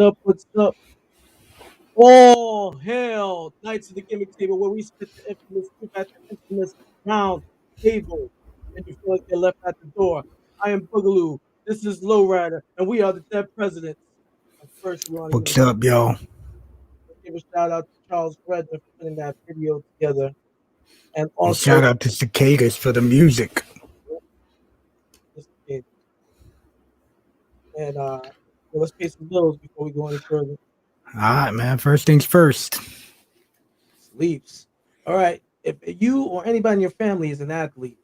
up? What's up? All hail Knights of the Gimmick table where we spit the infamous truth at the infamous round table. And you feel like they're left at the door. I am Boogaloo. This is LowRyda, and we are the dead presidents. And first, we want to What's up, y'all? give a shout out to Charles Redner for putting that video together. And And also, shout out to Cicadas for the music. and let's pay some bills before we go any further. All right, man. First things first. Sleeps. All right. If you or anybody in your family is an athlete,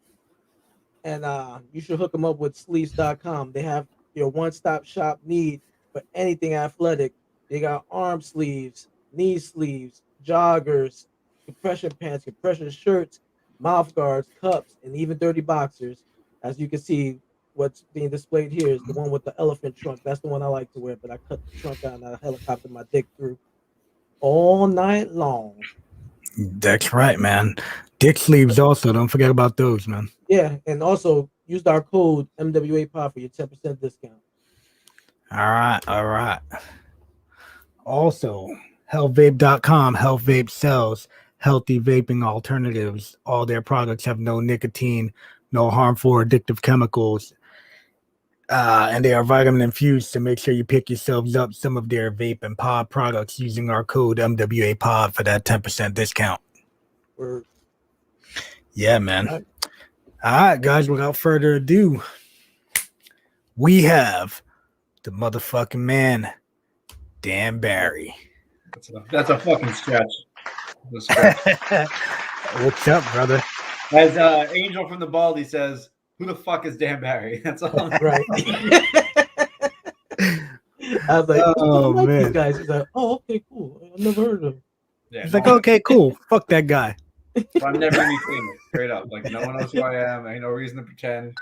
and you should hook them up with sleeves.com. They have your one-stop shop need for anything athletic. They got arm sleeves, knee sleeves, joggers, compression pants, compression shirts, mouth guards, cups, and even dirty boxers. As you can see, what's being displayed here is the one with the elephant trunk. That's the one I like to wear, but I cut the trunk out and I helicoptered my dick through all night long. That's right, man. Dick sleeves also. Don't forget about those, man. Yeah, and also use our code MWAPOD for your 10% discount. All right, all right. Also, healthvape.com. Health Vape sells healthy vaping alternatives. All their products have no nicotine, no harmful or addictive chemicals, and they are vitamin infused to make sure you pick yourselves up some of their vape and pod products using our code MWAPOD for that 10% discount. Word. Yeah, man. All right, guys, without further ado, we have the motherfucking man, Dan Barry. That's a fucking stretch. What's up, brother? As Angel from the Baldy says, who the fuck is Dan Barry? That's all. Right. I was like, oh, like man. These guys. He's like, oh, okay, cool. I've never heard of him. Yeah, He's like, okay, cool. Fuck that guy. I'm never gonna be famous, straight up. Like, no one knows who I am. Ain't no reason to pretend.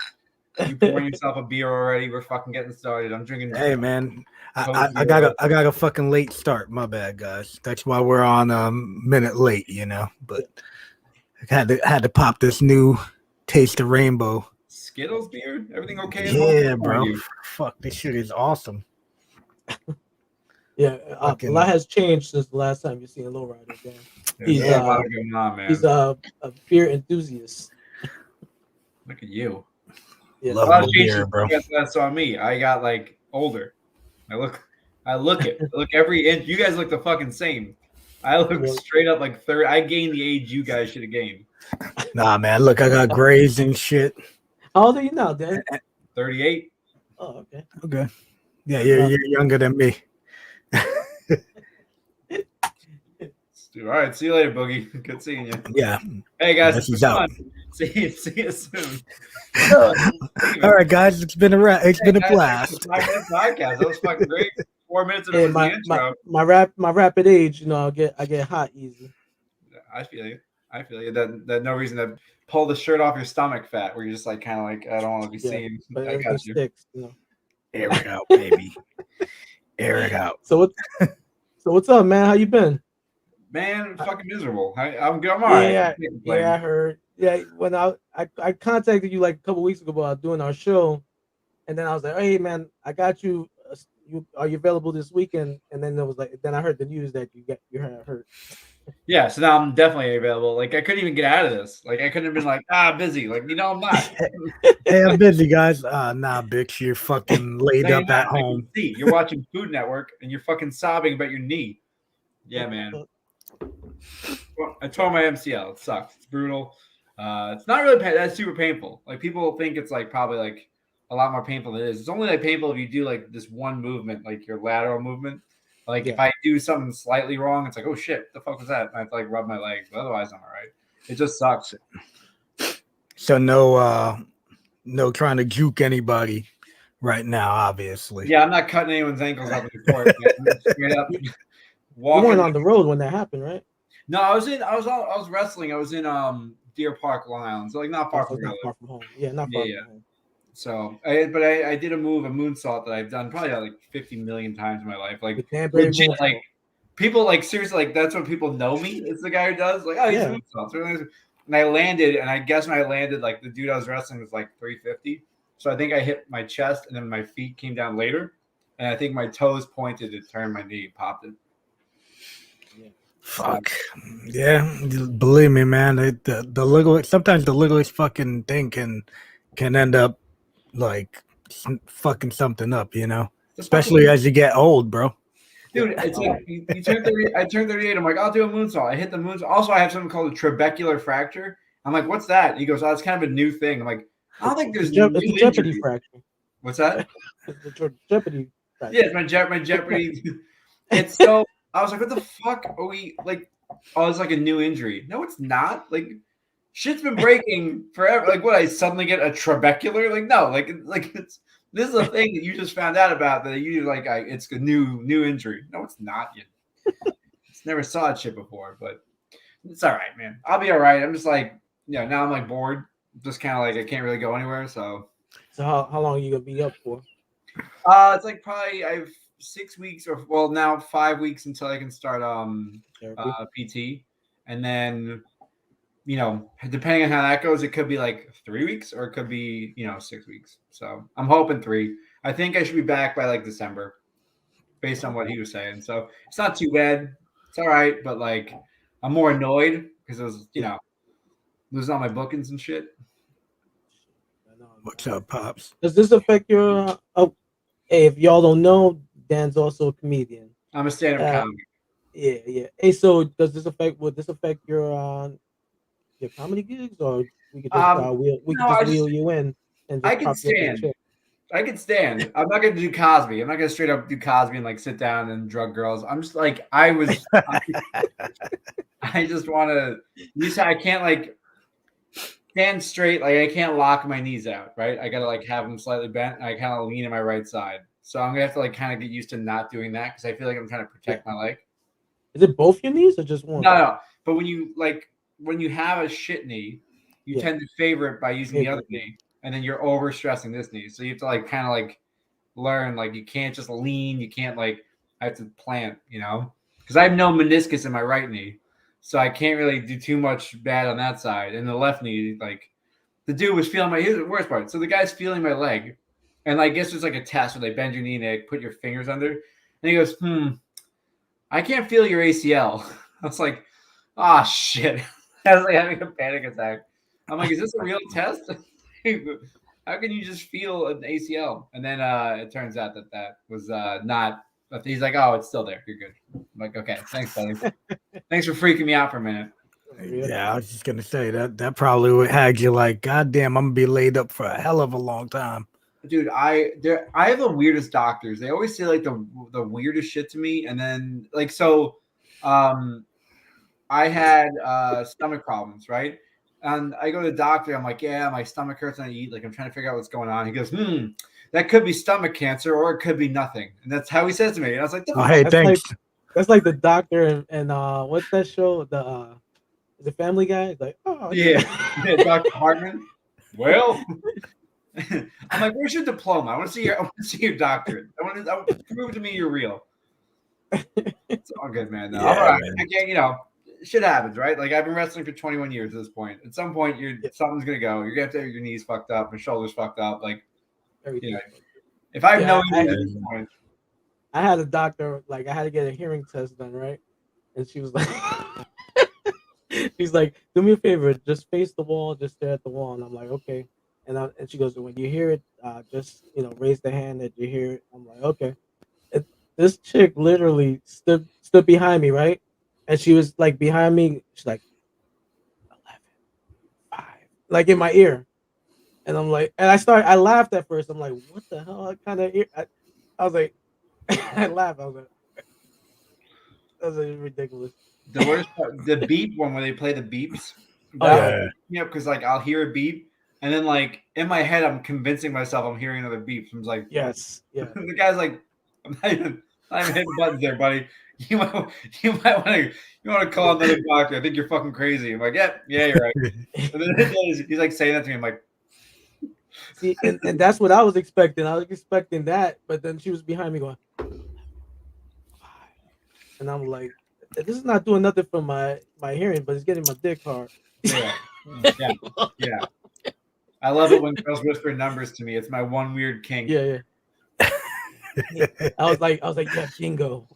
You pouring yourself a beer already. We're fucking getting started. I'm drinking. Hey, man. I got a fucking late start. My bad, guys. That's why we're on a minute late, you know. But I had to pop this new Taste of Rainbow. Skittles beer? Everything okay? Yeah, bro. Fuck, this shit is awesome. Yeah, a lot has changed since the last time you seen LowRyda. He's a lot going on, man. He's a beer enthusiast. Look at you. Yeah, love my beer, bro. That's on me. I got like older. I look it. Look every inch. You guys look the fucking same. I look straight up like 30. I gained the age you guys should have gained. Nah, man. Look, I got grays and shit. How old are you now, Dan? 38. Oh, okay. Okay. Yeah, you're younger than me. All right, see you later, Boogie. Good seeing you. Yeah. Hey guys, this is out. See you soon. All right, guys, it's been a blast. 5 minute podcast. That was fucking great. 4 minutes of the intro. My rapid age, you know, I get hot easy. I feel you. That no reason to pull the shirt off your stomach fat, where you're just like kind of like I don't want to be seen. But I got you. Sticks, you know. Air it out, baby. Air it out. So what's up, man? How you been? Man, fucking miserable. I'm good. I'm all right. Yeah, I heard. Yeah, when I contacted you like a couple weeks ago about doing our show, and then I was like, hey man, I got you. Are you available this weekend? And then then I heard the news that you hurt. Yeah, so now I'm definitely available. Like I couldn't even get out of this. Like I couldn't have been like busy. Like I'm not. Hey, I'm busy, guys. Nah, bitch, you're fucking laid up at home. You're watching Food Network and you're fucking sobbing about your knee. Yeah, man. I tore my MCL. It sucks. It's brutal. It's not really that's super painful. Like people think it's like probably like a lot more painful than it is. It's only like painful if you do like this one movement, like your lateral movement. Like if I do something slightly wrong, it's like, oh shit, the fuck was that? And I have to like rub my legs. But otherwise, I'm all right. It just sucks. So no trying to juke anybody right now, obviously. Yeah, I'm not cutting anyone's ankles up in the court. Straight up. You weren't on the road when that happened, right? No, I was wrestling. I was in Deer Park, Long Island. So like not far from home. Yeah, not far from home. So I did a moonsault that I've done probably like 50 million times in my life. Like legit, like people like seriously, like that's when people know me. It's the guy who does like, oh, he's a moonsault. And I landed, and I guess when I landed, like the dude I was wrestling was like 350. So I think I hit my chest, and then my feet came down later. and I think my toes pointed to turn my knee, popped it. Yeah. Fuck. Yeah, believe me, man. The littlest, sometimes the littlest fucking thing can end up like fucking something up, you know. Especially as you get old, bro. Dude, it's like you turn 30. I turned 38. I'm like, I'll do a moonsault. I hit the moonsault. Also, I have something called a trabecular fracture. I'm like, what's that? And he goes, oh, it's kind of a new thing. I'm like, I don't think there's it's a Jeopardy fracture. What's that? It's a Jeopardy fracture. Yeah, it's my Jeopardy. It's so. I was like, what the fuck are we like? Oh, it's like a new injury. No, it's not. Like, shit's been breaking forever. Like, what? I suddenly get a trabecular? Like, no. Like it's. This is a thing that you just found out about that you like. It's a new injury. No, it's not. You never saw that shit before, but it's all right, man. I'll be all right. I'm just like, now I'm like bored. Just kind of like I can't really go anywhere. So how long are you gonna be up for? It's like probably I have 6 weeks or now 5 weeks until I can start PT, and then depending on how that goes, it could be like 3 weeks or it could be 6 weeks. So I'm hoping 3. I think I should be back by like December, based on what he was saying. So it's not too bad. It's all right, but like I'm more annoyed because it was losing all my bookings and shit. What's up, pops? Does this affect your? Hey, if y'all don't know, Dan's also a comedian. I'm a stand-up comic. Yeah. Hey, so would this affect your comedy gigs, or we could just wheel you in and just I can stand. I can stand. I'm not gonna do Cosby. I'm not gonna straight up do Cosby and like sit down and drug girls. I'm just like I just want to. I can't like stand straight. Like I can't lock my knees out. Right. I gotta like have them slightly bent. And I kind of lean in my right side. So I'm gonna have to like kind of get used to not doing that because I feel like I'm trying to protect my leg. Is it both your knees or just one? No. But when you have a shit knee, you tend to favor it by using the other knee, and then you're over stressing this knee. So you have to like kind of like learn like you can't just lean. You can't like I have to plant, because I have no meniscus in my right knee, so I can't really do too much bad on that side. And the left knee, like the dude was feeling here's the worst part. So the guy's feeling my leg, and I guess there's like a test where they bend your knee and they put your fingers under, and he goes, I can't feel your ACL. I was like, oh shit. I was like having a panic attack. I'm like, is this a real test? How can you just feel an ACL? And then it turns out that was not. But he's like, oh, it's still there. You're good. I'm like, okay, thanks, buddy. Thanks for freaking me out for a minute. Yeah, I was just gonna say that probably would have you like, goddamn, I'm gonna be laid up for a hell of a long time. Dude, I have the weirdest doctors. They always say like the weirdest shit to me, and then like so, I had stomach problems, right? And I go to the doctor. I'm like, yeah, my stomach hurts and I eat. Like I'm trying to figure out what's going on. He goes, that could be stomach cancer or it could be nothing. And that's how he says to me. And I was like, hey, thanks. That's like the doctor and what's that show? The Family Guy. It's like, oh yeah, Dr. Hartman. Well. I'm like, where's your diploma? I want to see your doctorate. I want to prove to me you're real. It's all good, man. No, all right. Man. I can't, shit happens, right? Like I've been wrestling for 21 years at this point. At some point, something's gonna go. You're gonna have to have your knees fucked up and shoulders fucked up. Like, if I know you at this point. I had a doctor, like I had to get a hearing test done, right? And she was like, she's like, do me a favor, just face the wall, just stare at the wall. And I'm like, okay. And she goes, when you hear it, just raise the hand that you hear it. I'm like, okay. This chick literally stood behind me, right? And she was like behind me. She's like 11, 5, like in my ear. And I'm like, and I laughed at first. I'm like, what the hell? What kind of ear? I was like, I laughed. I was like, that was ridiculous. The worst part, the beep one where they play the beeps. Because like I'll hear a beep. And then, like in my head, I'm convincing myself I'm hearing another beep. I'm like, yes, yeah. The guy's like, I'm not even hitting buttons there, buddy. You might want to call another doctor. I think you're fucking crazy. I'm like, yeah, you're right. And then he's like saying that to me. I'm like, see, and that's what I was expecting. I was expecting that, but then she was behind me going, 5. And I'm like, this is not doing nothing for my hearing, but it's getting my dick hard. Yeah. I love it when girls whisper numbers to me. It's my one weird kink. Yeah. I was like, yeah, bingo.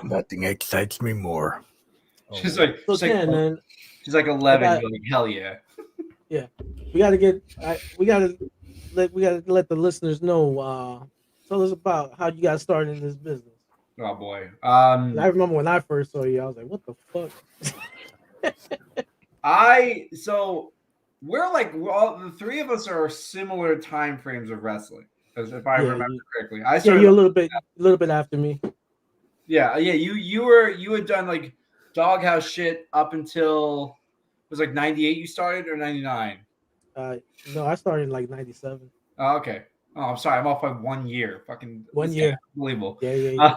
Nothing excites me more. She's Oh, like, So she's like, 10, man. she's like I 11. got, You're like, hell yeah. yeah. We gotta let the listeners know. Tell us about how you got started in this business. Oh boy. 'Cause I remember when I first saw you, I was like, what the fuck? So we're all the three of us are similar time frames of wrestling, as if I remember correctly. I Yeah, started. you're a little bit after me. Yeah. You had done like doghouse shit up until it was like 98. You started or 99. No, I started in like 97. Oh, okay. Oh, I'm sorry. I'm off by 1 year. Fucking 1 this year. guy, unbelievable. Yeah.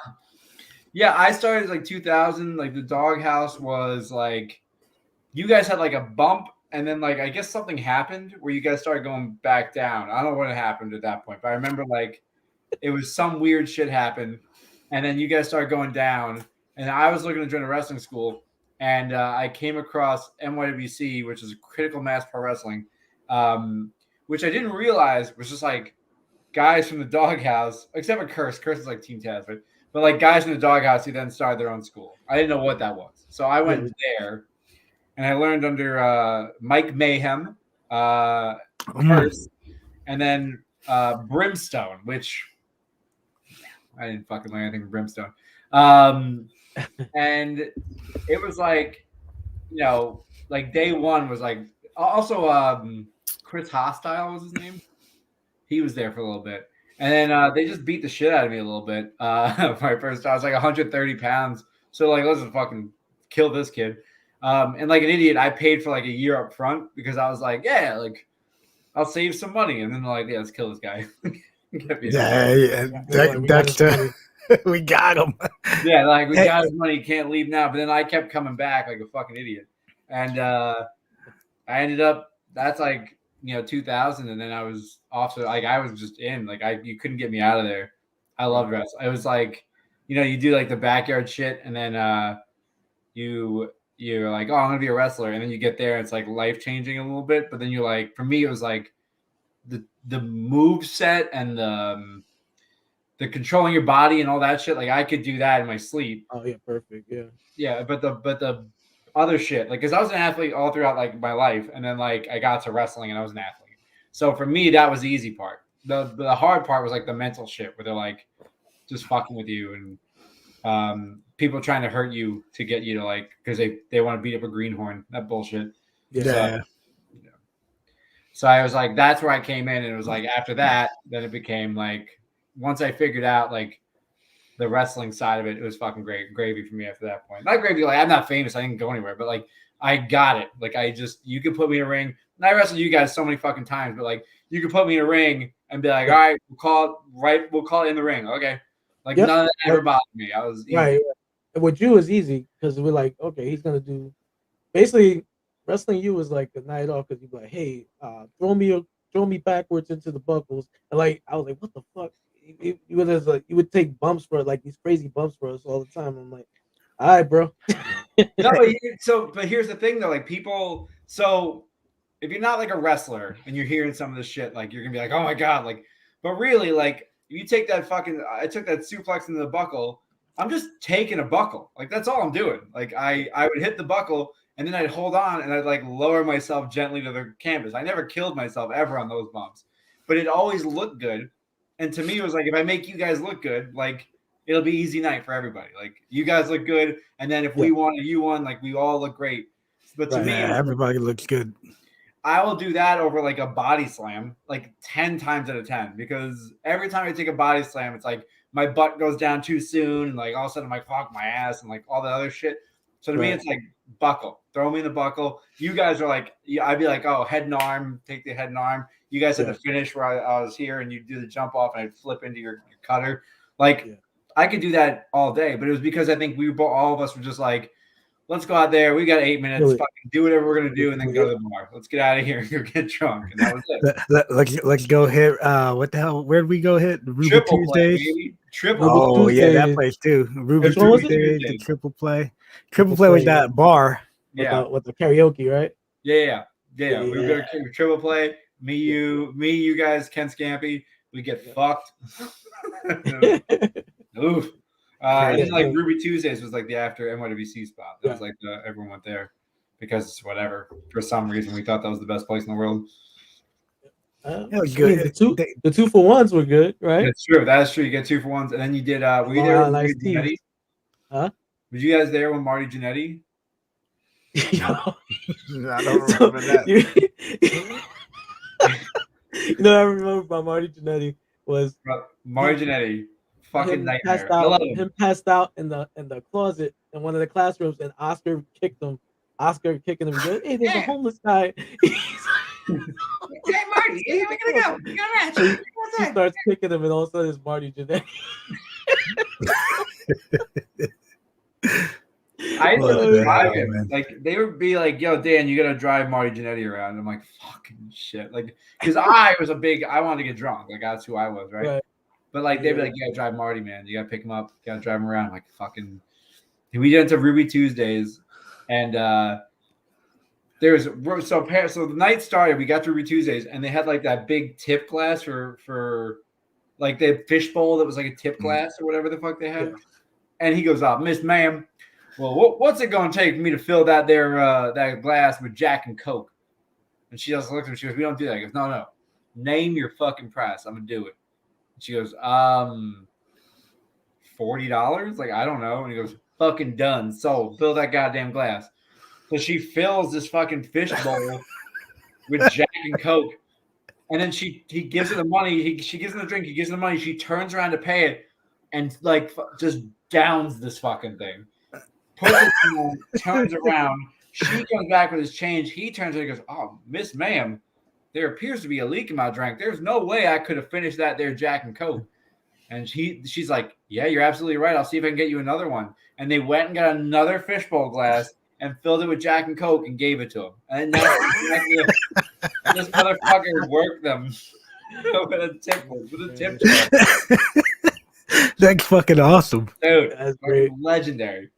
Yeah, I started like 2000. Like the doghouse was like, you guys had like a bump, and then like I guess something happened where you guys started going back down. I don't know what happened at that point, but I remember like it was some weird shit happened, and then you guys started going down. And I was looking to join a wrestling school, and I came across NYWC, which is Critical Mass Pro Wrestling, which I didn't realize was just like guys from the doghouse, except for Curse. Curse is like Team Taz, but like guys from the doghouse who then started their own school. I didn't know what that was, so I went there, and I learned under Mike Mayhem, Curse, and then Brimstone, which I didn't fucking learn anything from Brimstone. And it was like, like day one was like also Chris Hostile was his name. He was there for a little bit. And then they just beat the shit out of me a little bit. My first I was like 130 pounds. So like, let's just fucking kill this kid. And like an idiot, I paid for like a year up front because I was like, yeah, like I'll save some money. And then they're like, yeah, let's kill this guy. We got him. Yeah, like we got his money, can't leave now. But then I kept coming back like a fucking idiot. And I ended up, that's like, 2000, and then I was off to like I was just in like you couldn't get me out of there. I loved wrestling. It was like, you do like the backyard shit, and then you're like, oh, I'm gonna be a wrestler, and then you get there, and it's like life changing a little bit. But then you're like, for me, it was like the move set and the controlling your body and all that shit. Like I could do that in my sleep. Oh yeah, perfect. Yeah, but the other shit, like, because I was an athlete all throughout like my life, and then like I got to wrestling and I was an athlete. So for me, that was the easy part. The hard part was like the mental shit where they're like just fucking with you and people trying to hurt you to get you to like because they want to beat up a greenhorn. That bullshit. Yeah. So I was like, that's where I came in, and it was like after that, then it became like once I figured out like the wrestling side of it, it was fucking great gravy for me after that point. Not gravy, like I'm not famous, I didn't go anywhere, but like I got it. Like you could put me in a ring. And I wrestled you guys so many fucking times, but like you could put me in a ring and be like, all right, we'll call it in the ring. Okay. Like none of that ever bothered me. I was easy. Right. With you is easy because we're like, okay, he's gonna do basically wrestling you is like a night off because you're like, hey, throw me backwards into the buckles. And like I was like, what the fuck? You would take bumps for like these crazy bumps for us all the time. I'm like, all right, bro. No, but here's the thing though, like people. So if you're not like a wrestler and you're hearing some of this shit, like you're gonna be like, oh my god, like. But really, like if you take that I took that suplex into the buckle. I'm just taking a buckle. Like that's all I'm doing. Like I would hit the buckle and then I'd hold on and I'd like lower myself gently to the canvas. I never killed myself ever on those bumps, but it always looked good. And to me, it was like, if I make you guys look good, like it'll be easy night for everybody. Like you guys look good. And then if we won or you won, like we all look great. But to me, everybody looks good. I will do that over like a body slam, like 10 times out of 10, because every time I take a body slam, it's like my butt goes down too soon. And like all of a sudden I'm like, fuck my ass and like all that other shit. So to me, it's like buckle, throw me in the buckle. You guys are like, I'd be like, oh, head and arm, take the head and arm. You guys had the finish where I was here and you do the jump off and I'd flip into your cutter. Like I could do that all day, but it was because I think all of us were just like, let's go out there. We got 8 minutes. Fucking do whatever we're gonna do, and then go to the bar. Let's get out of here and go get drunk. And that was it. Let's go hit. What the hell? Where did we go hit? Ruby Triple Tuesdays. Play, baby. Triple. Oh yeah, that place too. Ruby Tuesdays. The Triple Play. Triple Play was that bar. With the karaoke, right? Yeah. We were going to Triple Play. Me, you guys, Ken Scampy. We get fucked. Oof. And then like Ruby Tuesdays was like the after NYWC spot. That was like everyone went there because whatever. For some reason, we thought that was the best place in the world. It was good. The 2-for-1s were good, right? That's true. That is true. You get 2-for-1s, and then you did. Were you there with Marty Jannetty? Huh? Were you guys there with Marty Jannetty? I don't remember that. You know, I remember about Marty Jannetty was Marty Jannetty, fucking nightmare. Him passed out in the closet in one of the classrooms, and Oscar kicked him. Oscar kicking him. He goes, hey, there's a homeless guy. Hey Marty, hey, we're gonna go. We got a match. He starts kicking him, and all of a sudden it's Marty Jannetty. I drive him. Like they would be like, "Yo, Dan, you gotta drive Marty Jannetty around." And I'm like, "Fucking shit!" Like, because I wanted to get drunk. Like that's who I was, right? But like they'd be like, "You gotta drive Marty, man. You gotta pick him up. You gotta drive him around." I'm like, fucking. We did it to Ruby Tuesdays, and there was so the night started. We got to Ruby Tuesdays, and they had like that big tip glass for like the fishbowl that was like a tip glass or whatever the fuck they had. Yeah. And he goes, Miss Ma'am, well, what's it going to take for me to fill that glass with Jack and Coke? And she just looks at me. She goes, we don't do that. He goes, no. Name your fucking price. I'm going to do it. And she goes, $40? Like, I don't know. And he goes, fucking done. So fill that goddamn glass. So she fills this fucking fishbowl with Jack and Coke. And then he gives her the money. She gives him the drink. He gives her the money. She turns around to pay it and like just downs this fucking thing. Puts it down, turns around. She comes back with his change. He turns around and goes, oh, Miss Ma'am, there appears to be a leak in my drink. There's no way I could have finished that there Jack and Coke. And she's like, yeah, you're absolutely right. I'll see if I can get you another one. And they went and got another fishbowl glass and filled it with Jack and Coke and gave it to him. And that's exactly this motherfucker worked them with a tip jar. That's fucking awesome. Dude, that's great. Legendary.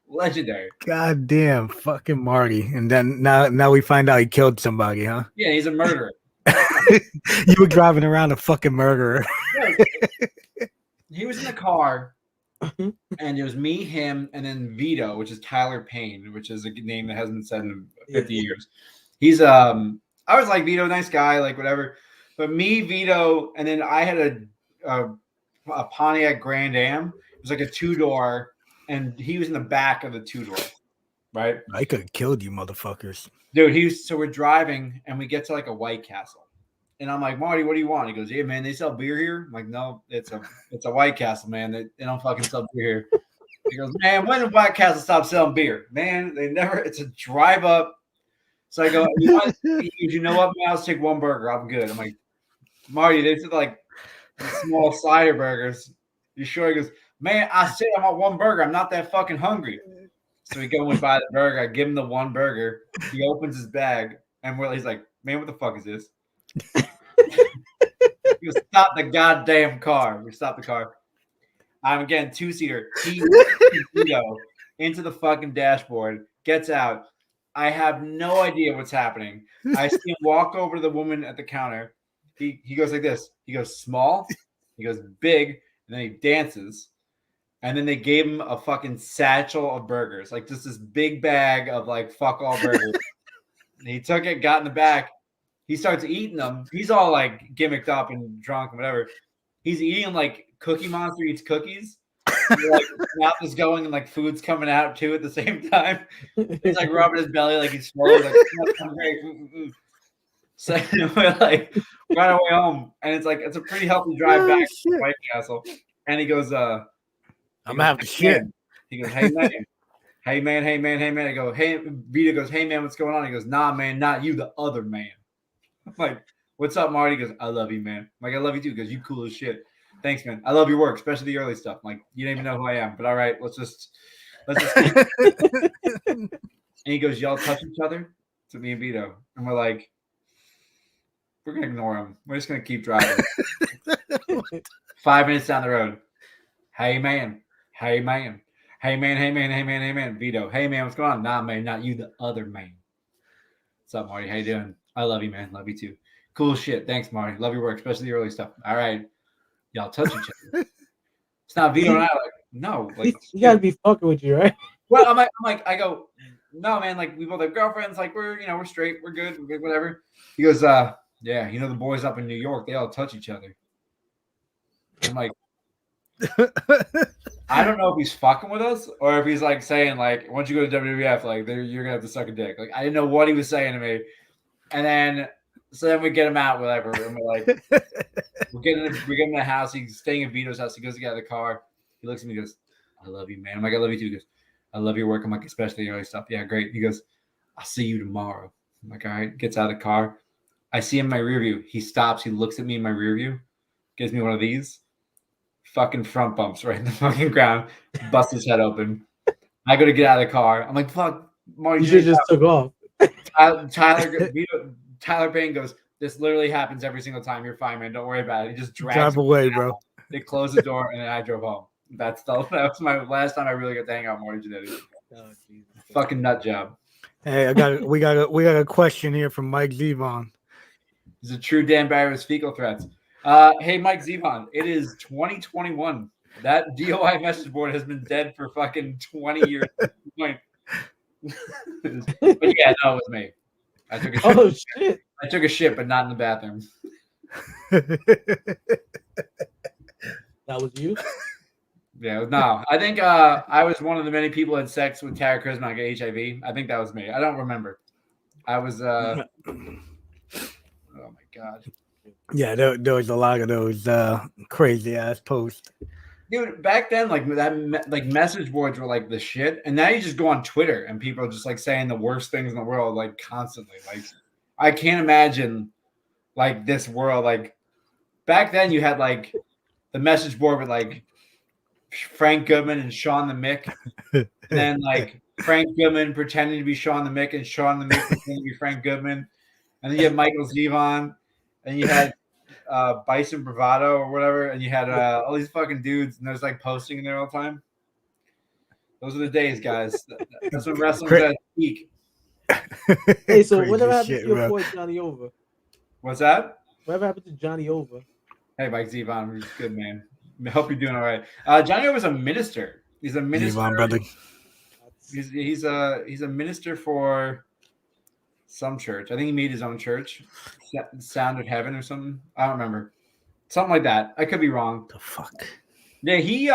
God damn, fucking Marty. And then now we find out he killed somebody, huh? Yeah, he's a murderer. You were driving around a fucking murderer. He was in the car, and it was me, him, and then Vito, which is Tyler Payne, which is a name that hasn't been said in 50 years. He's I was like, Vito, nice guy, like whatever. But me, Vito, and then I had a Pontiac Grand Am. It was like a 2-door, and he was in the back of the 2-door, right? I could have killed you, motherfuckers. Dude, so we're driving, and we get to like a White Castle. And I'm like, Marty, what do you want? He goes, yeah, man, they sell beer here. I'm like, no, it's a White Castle, man. They don't fucking sell beer here. He goes, man, when did White Castle stop selling beer? Man, they never. It's a drive up. So I go, you know what, man? I'll just take one burger. I'm good. I'm like, Marty, they said like small cider burgers. You sure? He goes, man, I said I want one burger. I'm not that fucking hungry. So we go and buy the burger. I give him the one burger. He opens his bag, and he's like, man, what the fuck is this? He goes, stop the goddamn car. We stop the car. I'm getting 2-seater. He into the fucking dashboard, gets out. I have no idea what's happening. I see him walk over to the woman at the counter. He goes like this. He goes small. He goes big. And then he dances. And then they gave him a fucking satchel of burgers. Like just this big bag of like fuck all burgers. And he took it, got in the back. He starts eating them. He's all like gimmicked up and drunk and whatever. He's eating like Cookie Monster eats cookies. Like mouth is going and like food's coming out too at the same time. He's like rubbing his belly like he's swollen. Like, I'm great. So we're like right away home, and it's a pretty healthy drive back to White Castle. And he goes, I'm gonna have to shit. He goes, hey man. Hey man. I go, hey, Vita goes, hey man, what's going on? He goes, nah, man, not you, the other man. I'm like, what's up, Marty? He goes, I love you, man. I'm like, I love you too, because you cool as shit. Thanks, man. I love your work, especially the early stuff. I'm like, you don't even know who I am, but all right, let's just and he goes, y'all touch each other? To me and Vito. And we're like, we're gonna ignore him. We're just gonna keep driving. 5 minutes down the road. Hey man. Vito, hey man, what's going on? Nah, man, not you, the other man. What's up, Marty? How you doing? I love you, man. Love you too. Cool shit. Thanks, Marty. Love your work, especially the early stuff. All right. Y'all touch each other. It's not Vito and I. Like, no, like You gotta be fucking with you, right? well, I go, no, man, like we both have girlfriends, like we're straight, we're good, whatever. He goes, yeah, the boys up in New York, they all touch each other. I'm like, I don't know if he's fucking with us or if he's like saying like, once you go to WWF, like you're gonna have to suck a dick. Like I didn't know what he was saying to me, and then we get him out, whatever, and we're like, we're getting in the house. He's staying in Vito's house. He goes to get out of the car. He looks at me, and goes, "I love you, man." I'm like, "I love you too." He goes, "I love your work." I'm like, "Especially your stuff." Yeah, great. He goes, "I'll see you tomorrow." I'm like, "All right." Gets out of the car. I see him in my rear view. He stops. He looks at me in my rear view. Gives me one of these. Fucking front bumps right in the fucking ground. Busts his head open. I go to get out of the car. I'm like, "Fuck, Marty." You should just took off. Tyler Payne goes, "This literally happens every single time. You're fine, man. Don't worry about it." He just drags Drive me away, down. bro. They closed the door, and then I drove home. That was my last time I really got to hang out with Marty Jannetty. Oh, Jesus. Fucking nut job. Hey, we got a question here from Mike Zevon. He's a true Dan Barry with fecal threats. Hey, Mike Zevon, it is 2021. That DOI message board has been dead for fucking 20 years. But yeah, no, it was me. I took a shit. Oh shit! I took a shit, but not in the bathroom. That was you. Yeah, no. I think I was one of the many people who had sex with Tara Charisma and got HIV. I think that was me. I don't remember. I was. Oh my god. Yeah, there was a lot of those crazy ass posts. Dude, back then, like message boards were like the shit, and now you just go on Twitter and people are just like saying the worst things in the world, like constantly. Like, I can't imagine like this world. Like back then, you had like the message board with like Frank Goodman and Sean the Mick, and then like Frank Goodman pretending to be Sean the Mick and Sean the Mick pretending to be Frank Goodman, and then you had Michael Zevon, and you had Bison Bravado or whatever, and you had all these fucking dudes, and there's like posting in there all the time. Those are the days, guys. That's when wrestling's at its peak. Hey, so whatever happened to your boy Johnny Over? What's that? Whatever happened to Johnny Over? Hey, Mike Zevon, he's good, man. I hope you're doing all right. Johnny Over's a minister. He's a minister. Zevon, brother. He's a minister for some church. I think he made his own church, Sound of Heaven or something. I don't remember. Something like that. I could be wrong. The fuck. Yeah, he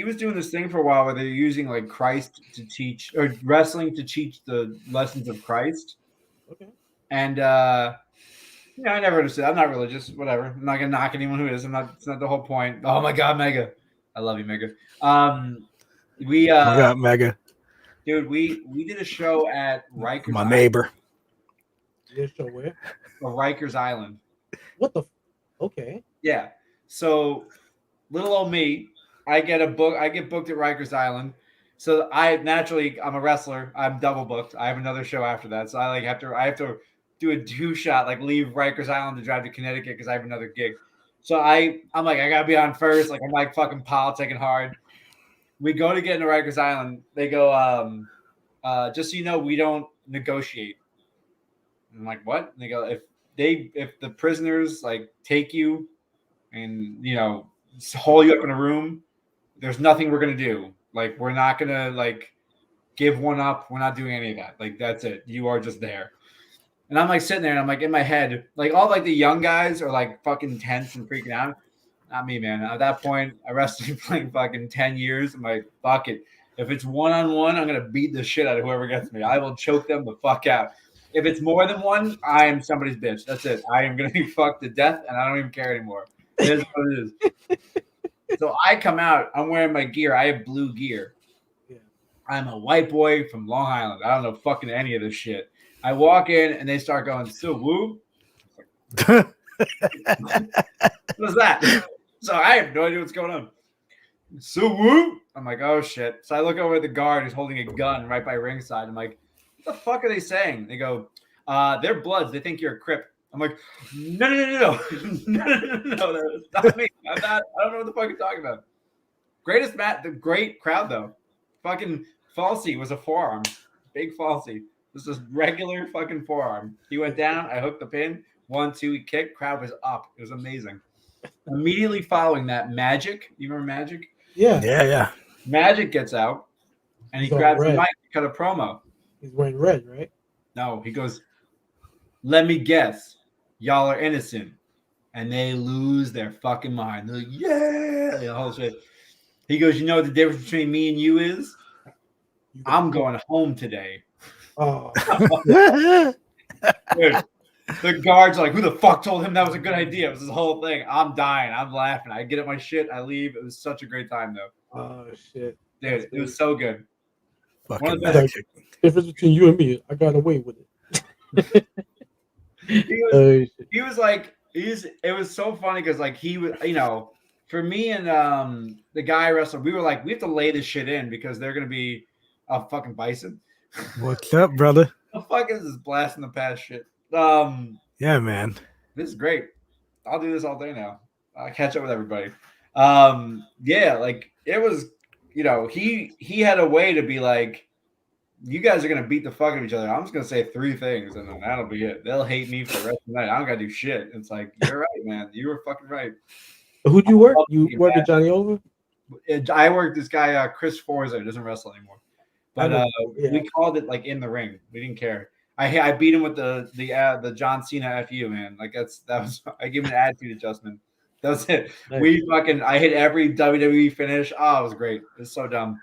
was doing this thing for a while where they're using like Christ to teach or wrestling to teach the lessons of Christ. Okay. And I never understood. I'm not religious. Whatever. I'm not gonna knock anyone who is. It's not the whole point. Oh my god, Mega. I love you, Mega. Mega. Dude, we did a show at Rikers. My neighbor. You did a show where? Rikers Island. What the? Okay. Yeah. So little old me, I get booked at Rikers Island. So I'm a wrestler. I'm double booked. I have another show after that. So I have to do a 2-shot, like leave Rikers Island to drive to Connecticut because I have another gig. So I'm like, I gotta be on first. Like I'm like fucking politicking hard. We go to get into Rikers Island. They go, just so you know, we don't negotiate. I'm like, what? And they go, if the prisoners like take you and haul you up in a room, there's nothing we're gonna do. Like we're not gonna like give one up. We're not doing any of that. Like that's it. You are just there. And I'm like sitting there and I'm like in my head, like all like the young guys are like fucking tense and freaking out. Not me, man. At that point, I wrestled for like fucking 10 years. I'm like, fuck it. If it's one-on-one, I'm going to beat the shit out of whoever gets me. I will choke them the fuck out. If it's more than one, I am somebody's bitch. That's it. I am going to be fucked to death, and I don't even care anymore. It is what it is. So I come out. I'm wearing my gear. I have blue gear. Yeah. I'm a white boy from Long Island. I don't know fucking any of this shit. I walk in, and they start going, so woo? What's that? So I have no idea what's going on. So woo! I'm like, oh shit. So I look over at the guard who's holding a gun right by ringside. I'm like, what the fuck are they saying? They go, they're Bloods. They think you're a Crip. I'm like, no. No, that's not me. I'm not. I don't know what the fuck you're talking about. The great crowd though. Fucking Falsey was a forearm. Big Falsey. This is regular fucking forearm. He went down. I hooked the pin. 1, 2, he kicked. Crowd was up. It was amazing. Immediately following that, Magic. You remember Magic? Yeah. Yeah. Magic gets out and he He's all grabs the red. mic to cut a promo. He's wearing red, right? No, he goes, "Let me guess, y'all are innocent," and they lose their fucking mind. They're like, "Yeah!" The whole shit. He goes, "You know what the difference between me and you is? You I'm got- going home today." Oh, Dude, the guards are like, "Who the fuck told him that was a good idea?" It was this whole thing. I'm dying. I'm laughing. I get at my shit. I leave. It was such a great time, though. oh shit. Dude, That's it was great. so good. Fucking the He's like, Magic. difference between you and me, I got away with it. He was, Oh, shit. he was like, it was so funny because like he was, for me and the guy wrestler, we were like, we have to lay this shit in because they're gonna be a fucking bison. What's up, brother? The fuck is this blast in the past shit? Yeah, man. This is great. I'll do this all day now. I'll catch up with everybody. Yeah, like it was, he had a way to be like, you guys are gonna beat the fuck out of each other. I'm just gonna say 3 things and then that'll be it. They'll hate me for the rest of the night. I don't gotta do shit. It's like, you're right, man. You were fucking right. Who'd you work? love You being work bad. with Johnny Over? I worked this guy, Chris Forza, who doesn't wrestle anymore. But Yeah. we called it like in the ring. We didn't care. I beat him with the John Cena FU, man. Like I gave him an attitude adjustment. That was it. Nice. I hit every WWE finish. Oh, it was great. It was so dumb.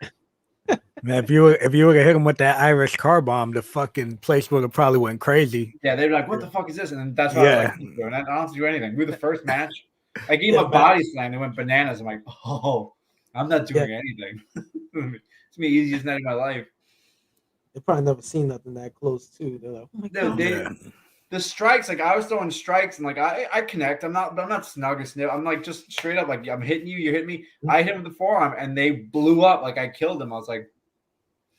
Man, if you would have hit him with that Irish car bomb, the fucking place would have probably went crazy. Yeah, they'd be like, "What the fuck is this?" And then that's why I was like, "I don't have to do anything." We were the first match. I gave him a body slam. They went bananas. I'm like, "Oh, I'm not doing anything." It's the easiest night of my life. They probably never seen nothing that close too. They're like, "Oh my god!" The strikes, like I was throwing strikes, and like I connect. I'm not snug or snip. I'm like just straight up, like I'm hitting you, you're hitting me. I hit him with the forearm, and they blew up. Like I killed them. I was like,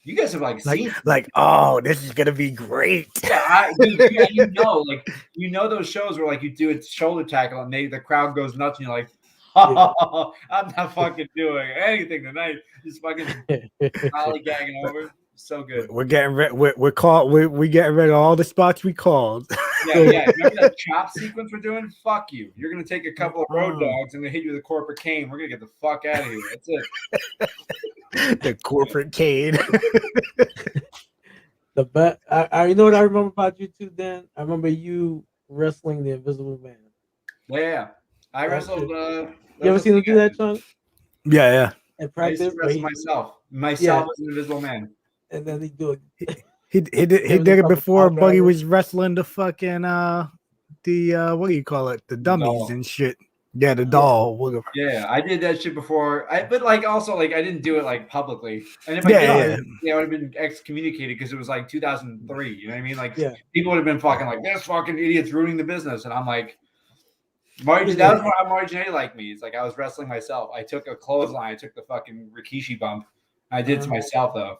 you guys have seen oh, this is gonna be great. Yeah, those shows where like you do a shoulder tackle and the crowd goes nuts, and you're like, oh, I'm not fucking doing anything tonight. Just fucking lollygagging over. So good. We're getting rid. We're called. We getting rid of all the spots we called. Yeah. Remember that chop sequence we're doing? Fuck you. You're gonna take a couple of road dogs and they hit you with a corporate cane. We're gonna get the fuck out of here. That's it. The corporate cane. The bet. I know what I remember about you too, Dan. I remember you wrestling the Invisible Man. Yeah. I wrestled. You ever seen him do that, Sean? Yeah. And practice. Myself as an Invisible Man. And then he do it. He did it before Buggy was wrestling the fucking what do you call it? The dummies and shit. Yeah, the doll. Yeah, I did that shit before. But also I didn't do it like publicly. And if I did, I would have been excommunicated because it was like 2003. You know what I mean? Like people would have been fucking like, this fucking idiot's ruining the business. And I'm like, that was why Marty like me. It's like I was wrestling myself. I took a clothesline. I took the fucking Rikishi bump. I did to myself though.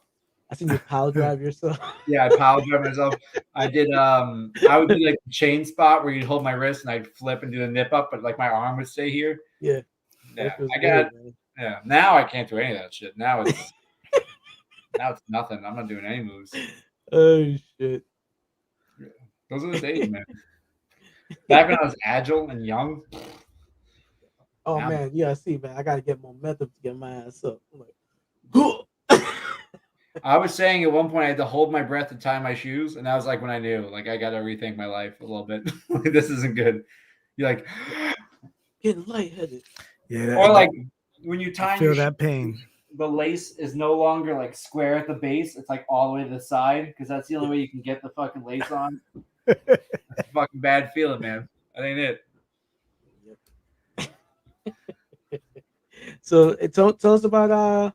I seen you power drive yourself. Yeah, I power drive myself. I did. I would do like the chain spot where you'd hold my wrist and I'd flip and do the nip up, but like my arm would stay here. Yeah. I got. Yeah. Now I can't do any of that shit. Now it's nothing. I'm not doing any moves. Oh shit. Yeah. Those are the days, man. Back when I was agile and young. Oh man, yeah. See, man, I gotta get momentum to get my ass up. I'm like, I was saying at one point I had to hold my breath to tie my shoes, and that was like when I knew, like I got to rethink my life a little bit. This isn't good. You're like getting lightheaded. Yeah. Or like when you tie feel that pain. The lace is no longer like square at the base; it's like all the way to the side because that's the only way you can get the fucking lace on. That's a fucking bad feeling, man. That ain't it. So tell us about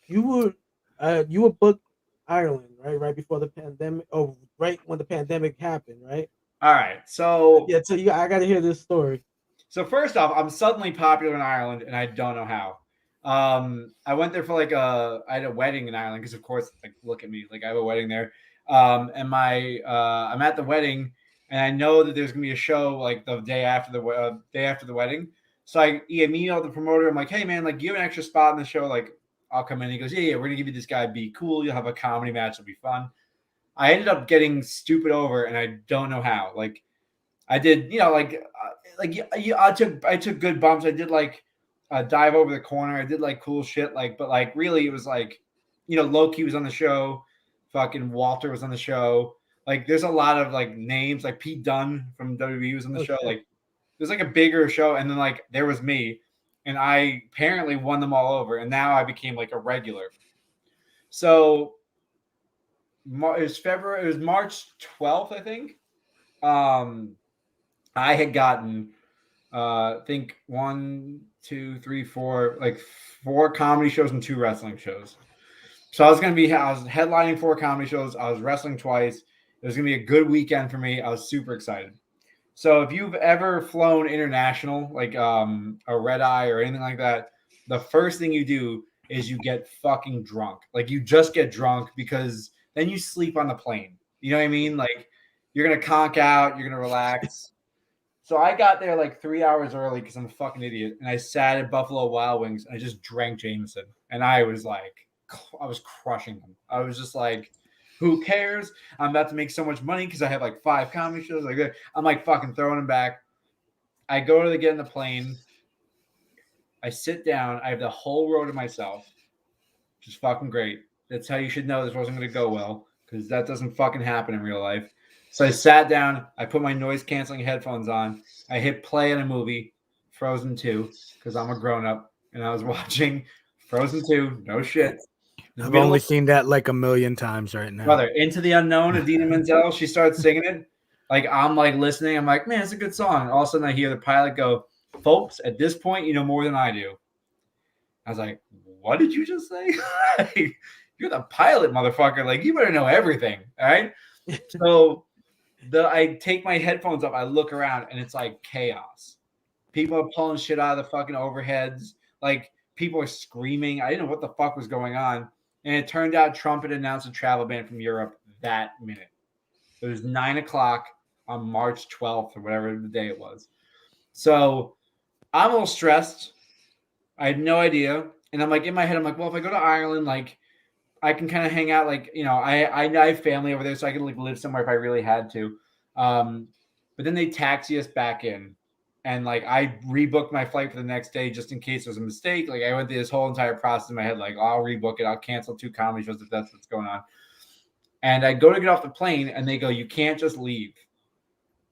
you were booked Ireland, right before the pandemic. Oh, right when the pandemic happened, right? All right. So so I got to hear this story. So first off, I'm suddenly popular in Ireland, and I don't know how. I went there for I had a wedding in Ireland because, of course, like look at me, like I have a wedding there. And I'm at the wedding, and I know that there's gonna be a show like the day after the wedding. So I emailed the promoter. I'm like, hey man, like, do you have an extra spot in the show? Like, I'll come in. He goes, yeah, we're gonna give you this guy. Be cool. You'll have a comedy match. It'll be fun. I ended up getting stupid over, and I don't know how. Like, I did, I took good bumps. I did like dive over the corner. I did like cool shit. Like, but like really, it was like, Loki was on the show. Fucking Walter was on the show. Like, there's a lot of like names. Like Pete Dunne from WWE was on the show. Okay. Like, it was like a bigger show. And then like there was me, and I apparently won them all over. And now I became like a regular. So it was February. It was March 12th, I think. I had gotten, I think 1, 2, 3, 4, like 4 comedy shows and 2 wrestling shows. So I was headlining 4 comedy shows. I was wrestling twice. It was going to be a good weekend for me. I was super excited. So if you've ever flown international, like a red eye or anything like that, the first thing you do is you get fucking drunk. Like you just get drunk because then you sleep on the plane. You know what I mean? Like you're going to conk out, you're going to relax. So I got there like 3 hours early because I'm a fucking idiot. And I sat at Buffalo Wild Wings and I just drank Jameson. And I was crushing them. I was just like, who cares? I'm about to make so much money because I have like 5 comedy shows. Like I'm like fucking throwing them back. I go to get in the plane. I sit down. I have the whole row to myself. Which is fucking great. That's how you should know this wasn't going to go well because that doesn't fucking happen in real life. So I sat down. I put my noise canceling headphones on. I hit play on a movie, Frozen 2, because I'm a grown up and I was watching Frozen 2. No shit. I've only seen that like a million times right now. Brother, Into the Unknown, Idina Menzel, she starts singing it. Like, I'm like listening. I'm like, man, it's a good song. And all of a sudden I hear the pilot go, folks, at this point, you know more than I do. I was like, what did you just say? You're the pilot, motherfucker. Like, you better know everything. All right. So I take my headphones up. I look around and it's like chaos. People are pulling shit out of the fucking overheads. Like, people are screaming. I didn't know what the fuck was going on. And it turned out Trump had announced a travel ban from Europe that minute. It was 9:00 on March 12th or whatever the day it was. So I'm a little stressed. I had no idea. And I'm like, in my head, I'm like, well, if I go to Ireland, like, I can kind of hang out. Like, I have family over there, so I could like live somewhere if I really had to. But then they taxi us back in. And like I rebooked my flight for the next day just in case there was a mistake. Like I went through this whole entire process in my head, like I'll rebook it, I'll cancel 2 comedy shows if that's what's going on. And I go to get off the plane and they go, you can't just leave.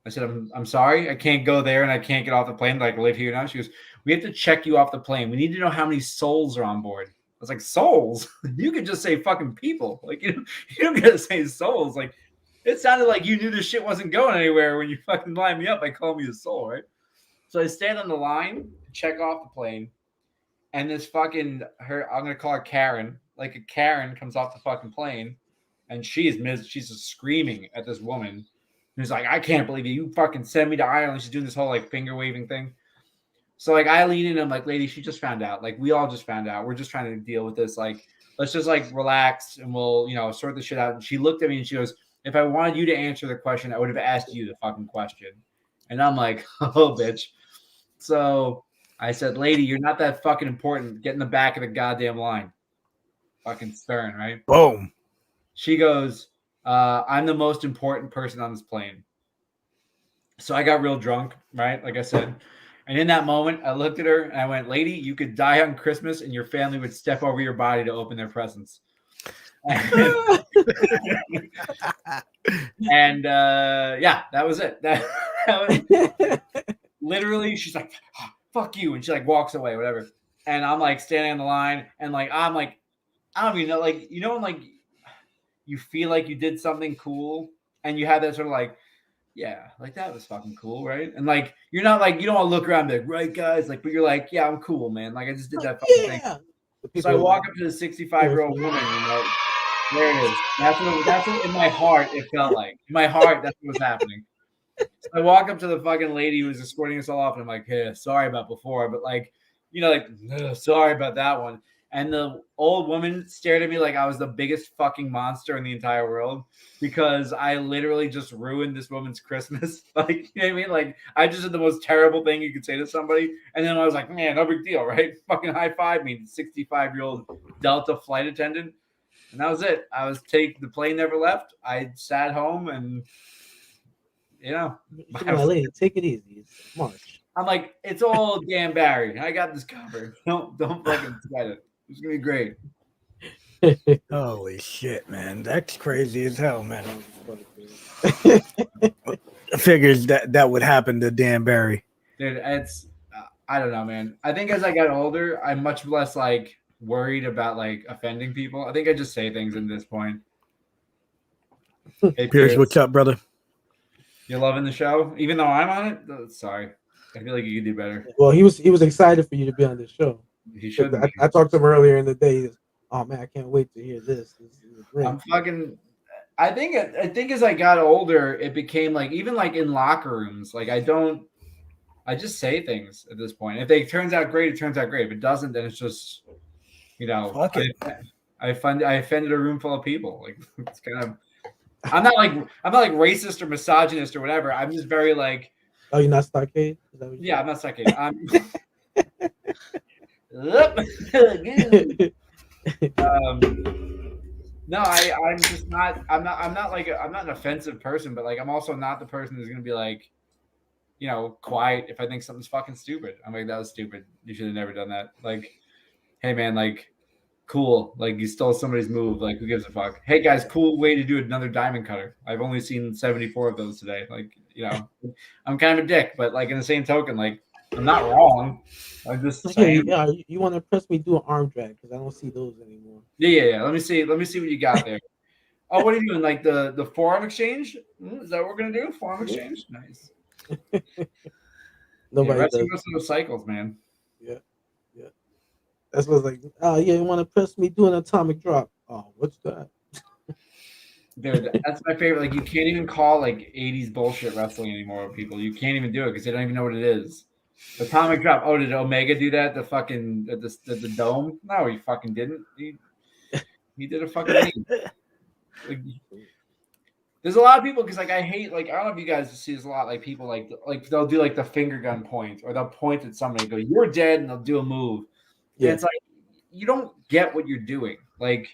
I said, I'm sorry, I can't go there and I can't get off the plane, like live here now. She goes, we have to check you off the plane. We need to know how many souls are on board. I was like, souls? You could just say fucking people. Like you don't gotta say souls. Like it sounded like you knew this shit wasn't going anywhere when you fucking lined me up by calling me a soul, right? So I stand on the line, check off the plane, and this fucking I'm gonna call her Karen. Like a Karen comes off the fucking plane, and she's just screaming at this woman who's like, I can't believe you fucking sent me to Ireland. She's doing this whole like finger waving thing. So like I lean in and I'm like, lady, she just found out. Like we all just found out. We're just trying to deal with this. Like, let's just like relax and we'll, sort this shit out. And she looked at me and she goes, if I wanted you to answer the question, I would have asked you the fucking question. And I'm like, oh, bitch. So I said, lady, you're not that fucking important. Get in the back of the goddamn line. Fucking stern, right? Boom. She goes, I'm the most important person on this plane. So I got real drunk, right? Like I said. And in that moment, I looked at her and I went, lady, you could die on Christmas and your family would step over your body to open their presents. And yeah, that was it. That was literally, she's like, oh, fuck you. And she like walks away, whatever. And I'm like standing on the line and like, I'm like, I don't even know, like, when like you feel like you did something cool and you have that sort of like, yeah, like that was fucking cool, right? And like, you're not like, you don't want to look around and be like, right, guys, like, but you're like, yeah, I'm cool, man. Like, I just did that fucking thing. So I walk up to the 65-year-old woman, there it is. That's what in my heart it felt like. In my heart, that's what was happening. So I walk up to the fucking lady who was escorting us all off, and I'm like, hey, sorry about before, but like, sorry about that one. And the old woman stared at me like I was the biggest fucking monster in the entire world because I literally just ruined this woman's Christmas. Like, you know what I mean? Like, I just did the most terrible thing you could say to somebody. And then I was like, man, no big deal, right? Fucking high five me, 65-year-old Delta flight attendant. And that was it. The plane never left. I sat home and you know, My lady, take it easy. It's March. I'm like, it's all Dan Barry. I got this covered. Don't fucking sweat it. It's gonna be great. Holy shit, man. That's crazy as hell, man. Figures that would happen to Dan Barry. Dude, it's I don't know, man. I think as I got older, I'm much less like worried about like offending people. I think I just say things at this point. Hey, Pierce, what's up, brother? You're loving the show, even though I'm on it. Sorry, I feel like you could do better. Well, he was excited for you to be on this show. He should. I talked to him earlier in the day. Oh man, I can't wait to hear this. I'm fucking. I think as I got older, it became like even like in locker rooms, like I just say things at this point. If it turns out great, it turns out great. If it doesn't, then it's just, you know, I offended a room full of people. Like it's kind of. I'm not like racist or misogynist or whatever. I'm just very like. Oh, you're not Stockade? Yeah, I'm not Stockade. No, I'm just not. I'm not like I'm not an offensive person, but like I'm also not the person who's gonna be like, you know, quiet if I think something's fucking stupid. I'm like, that was stupid. You should have never done that. Like, hey man, like, cool. Like you stole somebody's move. Like, who gives a fuck? Hey guys, cool way to do another diamond cutter. I've only seen 74 of those today. Like, you know, I'm kind of a dick, but like in the same token, like I'm not wrong. I'm just saying. Yeah, you want to press me do an arm drag because I don't see those anymore. Yeah. Let me see what you got there. Oh, what are you doing? Like the forearm exchange? Is that what we're gonna do? Forearm exchange? Nice. Nobody does. Goes through the cycles, man. Yeah. That's what's like. Oh yeah, you want to press me do an atomic drop? Oh, what's that? Dude, that's my favorite. Like, you can't even call like 80s bullshit wrestling anymore with people. You can't even do it because they don't even know what it is. Atomic drop. Oh, did Omega do that? The fucking the dome? No, he fucking didn't. He did a fucking thing. Like, there's a lot of people because like I hate like I don't know if you guys see this a lot. Like people like they'll do like the finger gun point or they'll point at somebody and go, "You're dead," and they'll do a move. Yeah, and it's like you don't get what you're doing. Like,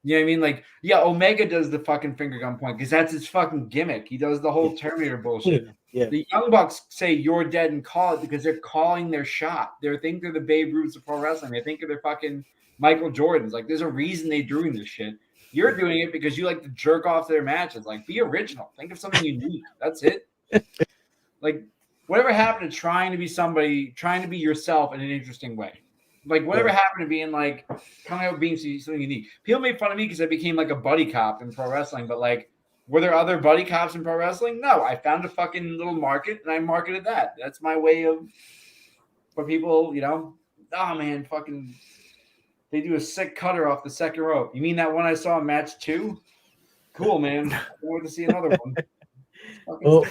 you know what I mean? Like, yeah, Omega does the fucking finger gun point because that's his fucking gimmick. He does the whole Terminator bullshit. Yeah. The Young Bucks say you're dead and call it because they're calling their shot. They think they're the Babe Ruths of pro wrestling. They think they're fucking Michael Jordans. Like, there's a reason they're doing this shit. You're doing it because you like to jerk off their matches. Like, be original. Think of something unique. That's it. Like, whatever happened to trying to be somebody, trying to be yourself in an interesting way? Like, whatever happened to being like, coming out with being something unique? People made fun of me because I became like a buddy cop in pro wrestling, but like, were there other buddy cops in pro wrestling? No, I found a fucking little market and I marketed that. That's my way of, for people, you know, oh man, fucking, they do a sick cutter off the second rope. You mean that one I saw in match 2? Cool, man. I want to see another one. Oh,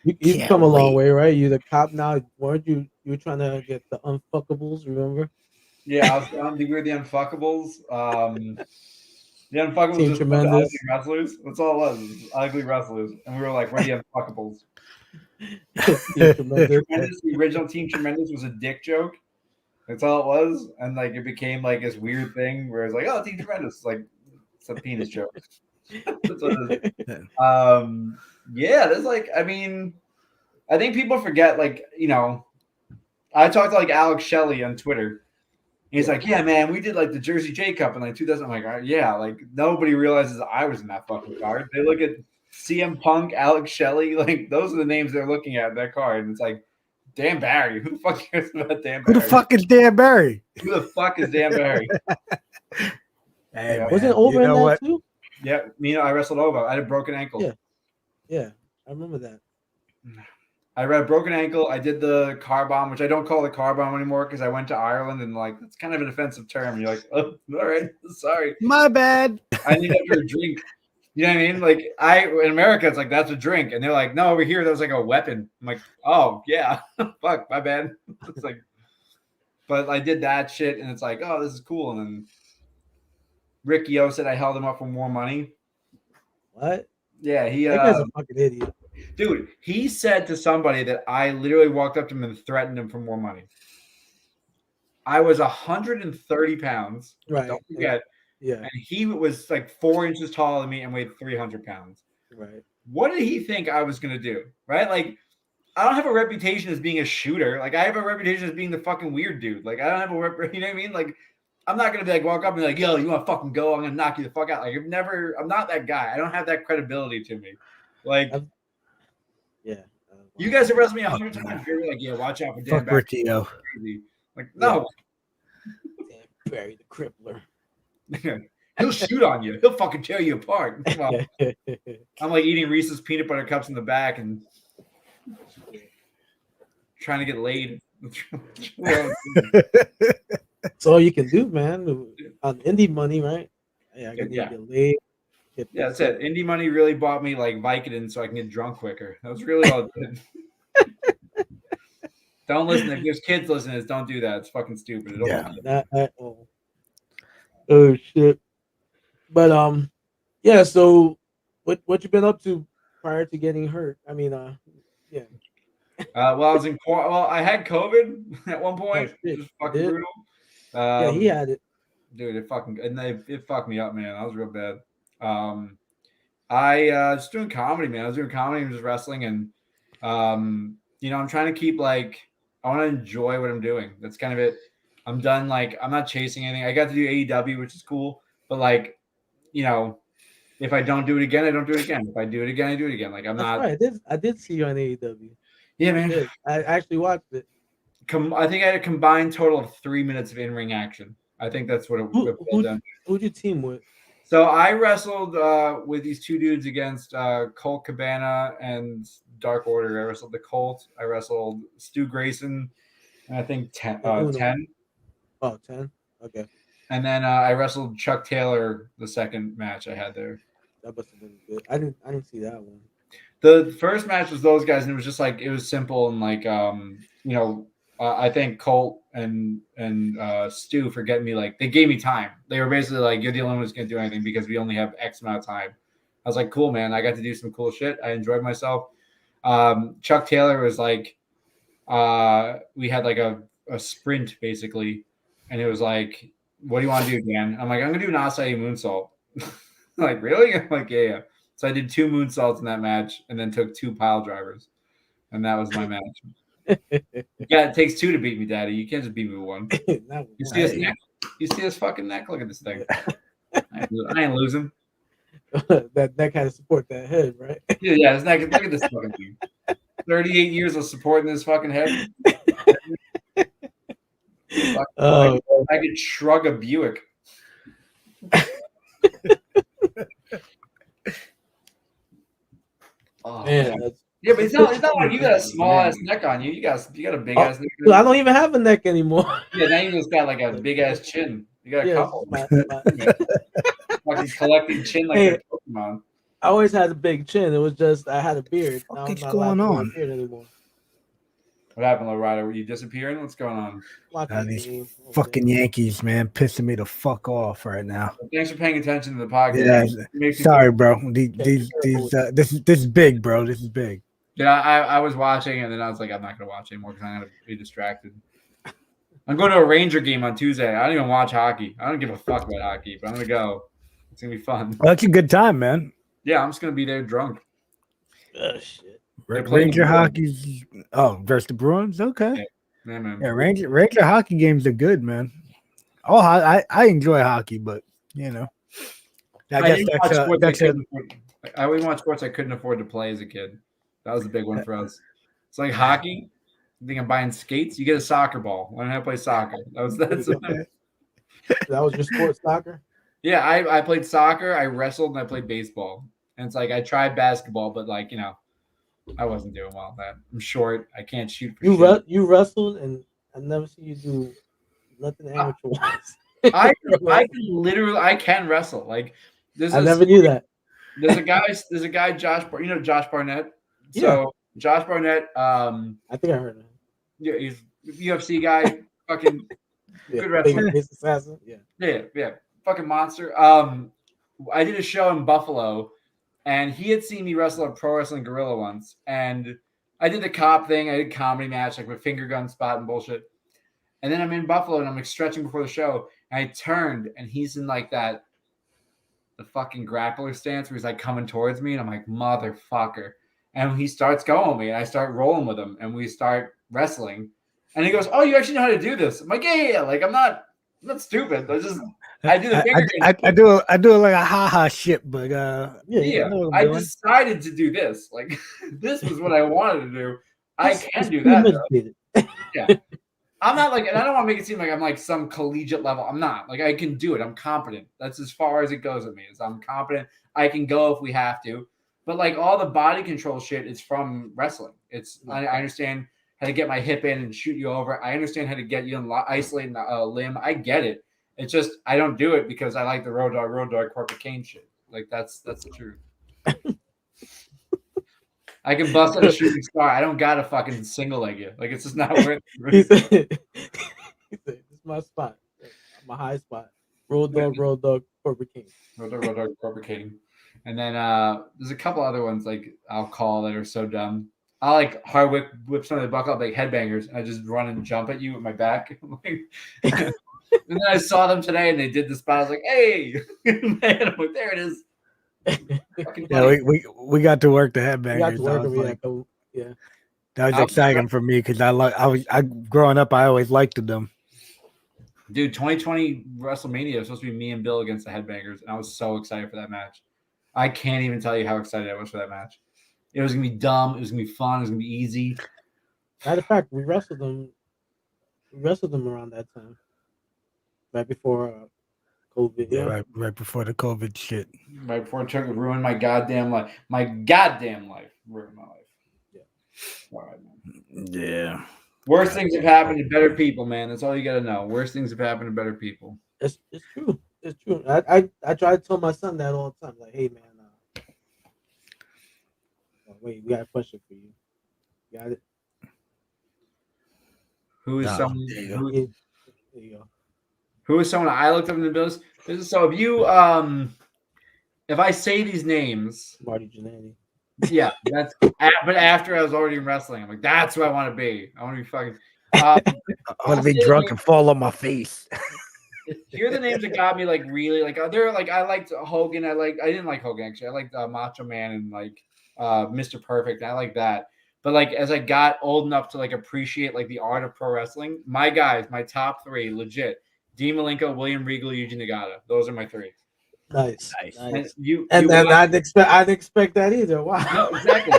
you've come a long way, right? You're the cop now. Weren't you? You were trying to get the unfuckables, remember? Yeah, I was we were the unfuckables. The unfuckables Team just Tremendous. ugly wrestlers. That's all it was ugly wrestlers. And we were like, we're the unfuckables. Team Tremendous. The original Team Tremendous was a dick joke. That's all it was. And like it became like this weird thing where it's like, oh, Team Tremendous. Like it's a penis joke. That's what it is. Yeah, there's like, I mean, I think people forget, like, you know, I talked to like Alex Shelley on Twitter. He's like, yeah, man, we did like the Jersey J Cup in like 2000. I'm like, yeah, like nobody realizes I was in that fucking card. They look at CM Punk, Alex Shelley, like those are the names they're looking at in that card. And it's like, Dan Barry. Who the fuck cares about Dan Barry? Who the fuck is Dan Barry? Who the fuck is Dan Barry? Hey, was it over in that too? Yeah, I wrestled over. I had a broken ankle. Yeah, I remember that. I had a broken ankle. I did the car bomb, which I don't call the car bomb anymore because I went to Ireland and like it's kind of an offensive term. You're like, oh, all right, sorry, my bad. I need after a drink. You know what I mean? Like in America, it's like that's a drink, and they're like, no, over here that was like a weapon. I'm like, oh yeah, fuck, my bad. It's like, but I did that shit, and it's like, oh, this is cool. And then Rick Yo said I held him up for more money. What? Yeah, that guy's a fucking idiot. Dude, he said to somebody that I literally walked up to him and threatened him for more money. I was 130 pounds. Right. Don't forget. Yeah. And he was like 4 inches taller than me and weighed 300 pounds. Right. what did he think I was gonna do? Right? Like, I don't have a reputation as being a shooter. Like, I have a reputation as being the fucking weird dude. Like, I don't have a you know what I mean? Like, I'm not gonna be like walk up and be like, yo, you want to fucking go? I'm gonna knock you the fuck out. Like, I'm not that guy. I don't have that credibility to me. Like, yeah. You guys have wrestled me 100 times. You're like, yeah, watch out for Dan Fuck Barry. Riccio. Like, no. Dan Barry the Crippler. He'll shoot on you. He'll fucking tear you apart. Well, I'm like eating Reese's peanut butter cups in the back and trying to get laid. That's all you can do, man. On indie money, right? Yeah, I can Yeah. get laid. Yeah, that's it. Indie money really bought me like Vicodin so I can get drunk quicker. That was really all it did. Don't listen. If there's kids listening, don't do that. It's fucking stupid. It Yeah. Not at all. Oh shit. But yeah. So, what you been up to prior to getting hurt? I mean, yeah. Well, I was in. Well, I had COVID at one point. It was fucking brutal. Yeah, he had it. Dude, it fucked me up, man. That was real bad. I was doing comedy, man. I was doing comedy and just wrestling, and I'm trying to keep like I want to enjoy what I'm doing. That's kind of it. I'm done. Like, I'm not chasing anything. I got to do AEW, which is cool, but like, if I don't do it again, I don't do it again. If I do it again, I do it again. Like, I'm not. Right. I did see you on AEW. Yeah, man. I actually watched it. I think I had a combined total of 3 minutes of in-ring action. I think that's what it was. Who'd you team with? So I wrestled with these two dudes against Colt Cabana and Dark Order. I wrestled the Colt. I wrestled Stu Grayson, and I think 10. 10. Oh, 10? Okay. And then I wrestled Chuck Taylor the second match I had there. That must have been good. I didn't see that one. The first match was those guys, and it was just like, it was simple and like I think Colt and Stu for getting me, like, they gave me time. They were basically like, you're the only one who's going to do anything because we only have X amount of time. I was like, cool, man. I got to do some cool shit. I enjoyed myself. Chuck Taylor was like, we had like a sprint basically. And it was like, what do you want to do, Dan? I'm like, I'm going to do an acai moonsault. Like, really? I'm like, yeah. So I did 2 moonsaults in that match and then took 2 pile drivers. And that was my match. Yeah, it takes 2 to beat me, Daddy. You can't just beat me with 1. You see his neck? You see his fucking neck? Look at this thing. I ain't losing. that neck had to support that head, right? Yeah, his neck. Look at this fucking thing. 38 years of supporting this fucking head. I could shrug a Buick. Oh, man. Yeah, but it's not like you got a small ass neck on you. You got a big ass neck. I don't even have a neck anymore. Yeah, now you just got like a big ass chin. You got a couple. Fucking collecting chin like a Pokemon. I always had a big chin. It was just I had a beard. What's going on? What happened, LowRyda? Were you disappearing? What's going on? These fucking Yankees, man, pissing me the fuck off right now. Thanks for paying attention to the podcast. Yeah, sorry, bro. This is big, bro. This is big. Yeah, I was watching, and then I was like, I'm not gonna watch anymore because I'm gonna be distracted. I'm going to a Ranger game on Tuesday. I don't even watch hockey. I don't give a fuck about hockey, but I'm gonna go. It's gonna be fun. Well, that's a good time, man. Yeah, I'm just gonna be there drunk. Oh shit. Ranger hockey's versus the Bruins. Okay. Yeah, man. Yeah, Ranger hockey games are good, man. Oh, I enjoy hockey, but I guess I always watch sports I couldn't afford to play as a kid. That was a big one for us. It's like hockey. You think I'm buying skates? You get a soccer ball. Learn how to play soccer. That was your sport, soccer? Yeah, I played soccer. I wrestled and I played baseball. And it's like I tried basketball, but like I wasn't doing well at that. I'm short. I can't shoot. You wrestled, and I never see you do nothing amateur-wise. I can wrestle. Like I never knew that. There's a guy, Josh. Josh Barnett. So Josh Barnett. I think I heard him. Yeah, he's a UFC guy. Fucking good wrestler. Assassin. Yeah. Fucking monster. I did a show in Buffalo. And he had seen me wrestle at Pro Wrestling Guerrilla once. And I did the cop thing. I did comedy match, like with finger gun spot and bullshit. And then I'm in Buffalo and I'm like stretching before the show. And I turned and he's in like that the fucking grappler stance where he's like coming towards me, and I'm like, motherfucker. And he starts going with me, and I start rolling with him, and we start wrestling. And he goes, "Oh, you actually know how to do this?" I'm like, "Yeah. Like, I'm not stupid. I do the finger I do it like a haha shit, but yeah. I decided to do this. Like, this was what I wanted to do. I can do that. Yeah. I'm not like, and I don't want to make it seem like I'm like some collegiate level. I'm not. Like, I can do it. I'm competent. That's as far as it goes with me. Is I'm competent. I can go if we have to. But like all the body control shit is from wrestling. I understand how to get my hip in and shoot you over. I understand how to get you and isolate a limb. I get it. It's just I don't do it because I like the road dog, corporate cane shit. Like that's the truth. I can bust out a shooting star. I don't gotta fucking single leg you. Like it's just not worth it. He said, "This is my spot. My high spot. Road dog, corporate king. Road dog, corporate king." And then there's a couple other ones like I'll call that are so dumb. I'll like hard whip some of the buckle up like headbangers. I just run and jump at you with my back. And then I saw them today and they did the spot. I was like, "Hey, man!" I'm like, "There it is." Yeah, we got to work the headbangers. We got to work them, yeah. That was exciting for me because I growing up I always liked them. Dude, 2020 WrestleMania was supposed to be me and Bill against the Headbangers, and I was so excited for that match. I can't even tell you how excited I was for that match. It was gonna be dumb. It was gonna be fun. It was gonna be easy. Matter of fact, we wrestled them. We wrestled them around that time, right before COVID. Yeah, right before the COVID shit. Right before it ruined my goddamn life. My goddamn life ruined my life. Yeah. All right, man. Yeah. Worst things have happened to better people, man. That's all you gotta know. Worst things have happened to better people. It's true. It's true. I try to tell my son that all the time. Like, hey, man. Wait, we got a question for you. Got it? Who is someone? There you go. Who is someone I looked up in the bills? So if you if I say these names, Marty Jannetty. Yeah, but after I was already in wrestling, I'm like, that's who I want to be. I want to be fucking. I want to be drunk and fall on my face. Here are the names that got me like really like. They're like I liked Hogan. I didn't like Hogan actually. I liked Macho Man and like Mr. Perfect. I like that. But like as I got old enough to like appreciate like the art of pro wrestling, my guys, my top three, legit: Dean Malenko, William Regal, Yuji Nagata. Those are my three. Nice. And I'd expect that either. Wow. No, exactly.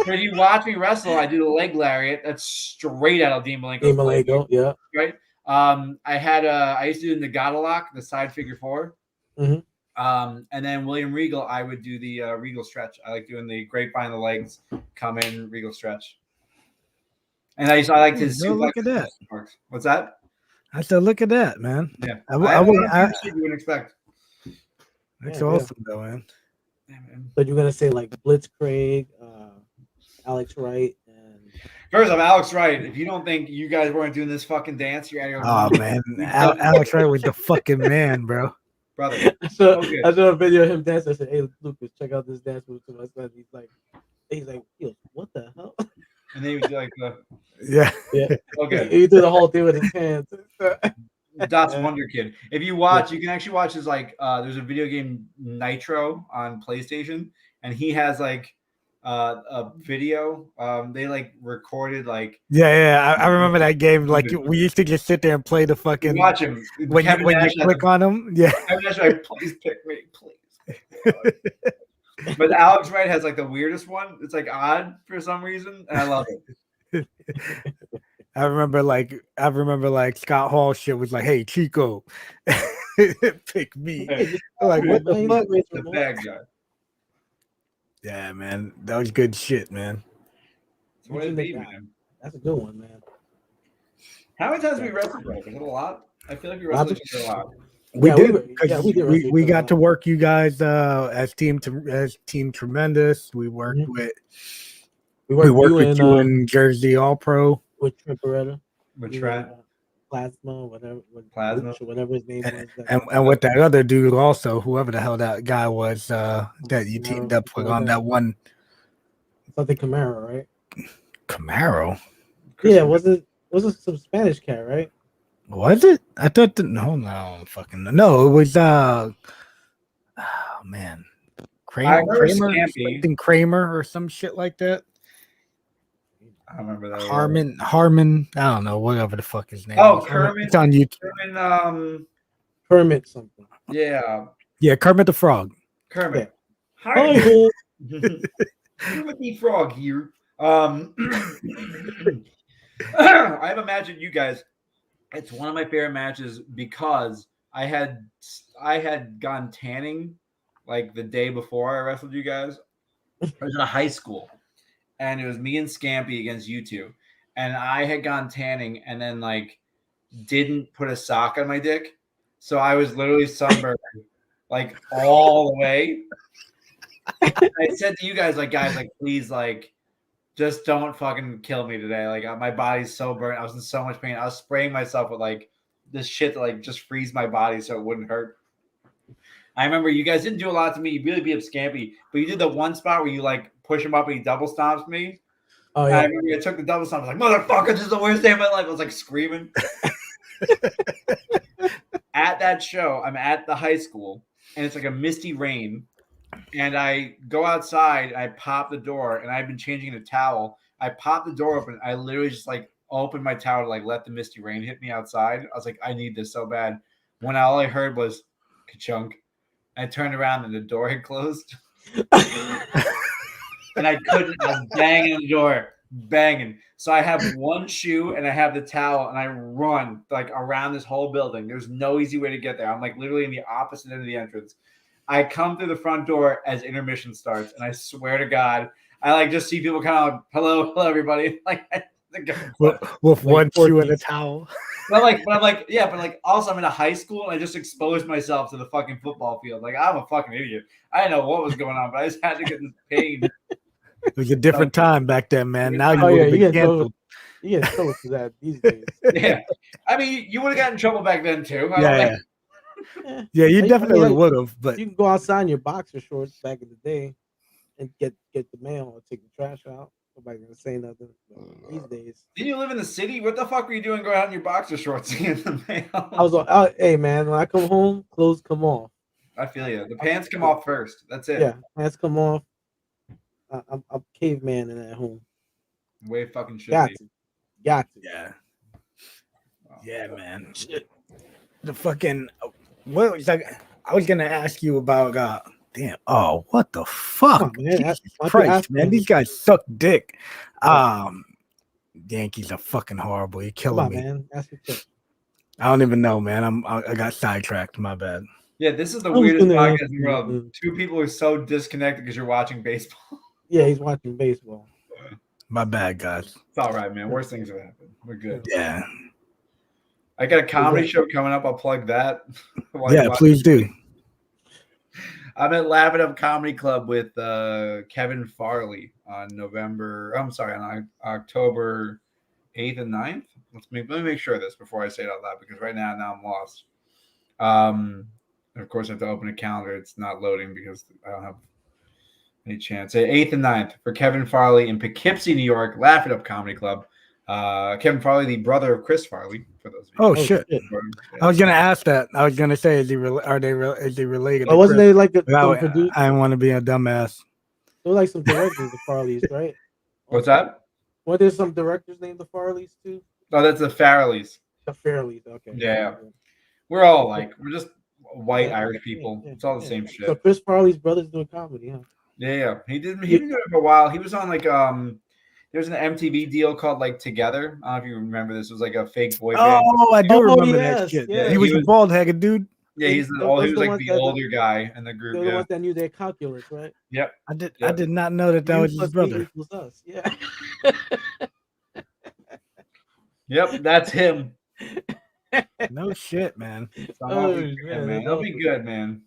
When you watch me wrestle, I do the leg lariat. That's straight out of Dean Malenko. Dean Malenko, yeah. Right. I used to do the Nagata lock, the side figure four. Mm-hmm. And then William Regal, I would do the Regal stretch. I like doing the grapevine, the legs come in, Regal stretch. And I like to look at that. What's that? I said, look at that, man. Yeah. I you wouldn't expect. That's awesome, though, man. Yeah, man. But you're gonna say like Blitzkrieg, Alex Wright, and first off, Alex Wright. If you don't think you guys weren't doing this fucking dance, you're out of your mind. Oh man, Alex Wright was the fucking man, bro. Brother. I saw a video of him dancing. I said, "Hey, Lucas, check out this dance move to my son." He's like, yo, what the hell? And then he would do like yeah. Okay. He did the whole thing with his hands. That's Wonder Kid. If you watch, you can actually watch his like. There's a video game Nitro on PlayStation, and he has like a video. They like recorded like. Yeah. I remember that game. Like we used to just sit there and play the fucking. Watch him when you click on him. Yeah. Like, please pick me, please. But Alex Wright has like the weirdest one. It's like odd for some reason, and I love it. I remember like Scott Hall shit was like, "Hey Chico, pick me." Like what the fuck? The bad guy. Yeah, man, that was good shit, man. So what did it be, man? That's a good one, man. How many times have we wrestled, bro? Is it a lot? I feel like we wrestled a lot. We did. We got to work you guys as Team Tremendous. We worked with. We worked with you in Jersey All Pro. With Tremperetta. With Trent. Plasma, whatever. Whatever his name was. And with that other dude also, whoever the hell that guy was that you teamed up with on that one. Something Camaro, right? Camaro? Yeah, was it some Spanish cat, right? Was it? I thought no, fucking no. It was man, I remember Kramer, Scampy. something Kramer or some shit like that. I remember that. Harmon. I don't know, whatever the fuck his name Oh, is. Kermit. It's on YouTube. Kermit something. Yeah, Kermit the Frog. Kermit. Yeah. Hi, Kermit the Frog here. I've imagined you guys. It's one of my favorite matches because I had gone tanning like the day before I wrestled you guys. I was in a high school, and it was me and Scampy against you two, and I had gone tanning and then like didn't put a sock on my dick, so I was literally sunburned like all the way. I said to you guys, like, guys, like, please, like, just don't fucking kill me today. Like, my body's so burnt. I was in so much pain. I was spraying myself with like this shit to like just freeze my body so it wouldn't hurt. I remember you guys didn't do a lot to me. You really beat up Scampy, but you did the one spot where you like push him up and he double stomps me. Oh And yeah. I remember I took the double stomp. I was like, motherfucker, this is the worst day of my life. I was like screaming. At that show, I'm at the high school, and it's like a misty rain. And I go outside, I pop the door, and I've been changing a towel. I pop the door open. I literally just like opened my towel to like let the misty rain hit me outside. I was like, I need this so bad. When all I heard was ka-chunk. I turned around and the door had closed. And I couldn't. I was banging on the door, banging. So I have one shoe and I have the towel, and I run like around this whole building. There's no easy way to get there. I'm like literally in the opposite end of the entrance. I come through the front door as intermission starts, and I swear to God, I like just see people kind of like, hello, everybody. Like with one shoe and a towel. But I'm like, also I'm in a high school and I just exposed myself to the fucking football field. Like I'm a fucking idiot. I didn't know what was going on, but I just had to get this pain. It was a different time back then, man. Now you Oh would yeah, have been canceled. You get trouble for that these days. Yeah, I mean, you would have gotten in trouble back then too. Yeah, you definitely would have. But you can go outside in your boxer shorts back in the day and get the mail or take the trash out. Nobody's gonna say nothing these days. Didn't you live in the city? What the fuck were you doing going out in your boxer shorts in the mail? I was like, hey man, when I come home, clothes come off. I feel you. The pants come off first. That's it. Yeah, pants come off. I'm caveman in at home. Way fucking should Got be. to. Got to. yeah. Yeah, man. Shit. The fucking what was I was gonna ask you about damn. Oh, what the fuck? On, man. Jesus Christ, man. These guys suck dick. Yankees are fucking horrible. You're killing me. Man. Ask me. I don't even know, man. I got sidetracked. My bad. Yeah, this is the weirdest podcast in the world. Two people are so disconnected because you're watching baseball. Yeah, he's watching baseball. My bad, guys. It's all right, man. Worst things have happened. We're good. Yeah. I got a comedy show coming up. I'll plug that. Yeah, please do. I'm at Laugh It Up Comedy Club with Kevin Farley on October 8th and 9th. Let me make sure of this before I say it out loud, because right now I'm lost. And of course, I have to open a calendar. It's not loading because I don't have any chance. 8th and 9th for Kevin Farley in Poughkeepsie, New York. Laugh It Up Comedy Club. Kevin Farley, the brother of Chris Farley, for those of you. Oh shit! Yeah. I was gonna ask that. I was gonna say, is he related? Oh, wasn't they like I didn't want to be a dumbass. There were like some directors, the Farleys, right? What's that? Well, there's some directors named the Farleys too. Oh, that's the Farleys. The Farleys, okay. Yeah, we're all like, we're just white Irish people. It's all the same shit. So Chris Farley's brother's doing comedy, huh? Yeah. He been doing it for a while. He was on like there's an MTV deal called like Together. I don't know if you remember this. It was like a fake boy band. Oh, I do remember that shit. Yeah. He was a bald-headed dude. Yeah, he was like the older guy in the group. They're the ones that knew their calculus, right? Yep. I did not know that was his brother. Us. Yeah. Yep, that's him. No shit, man. Man. That'll be good, man.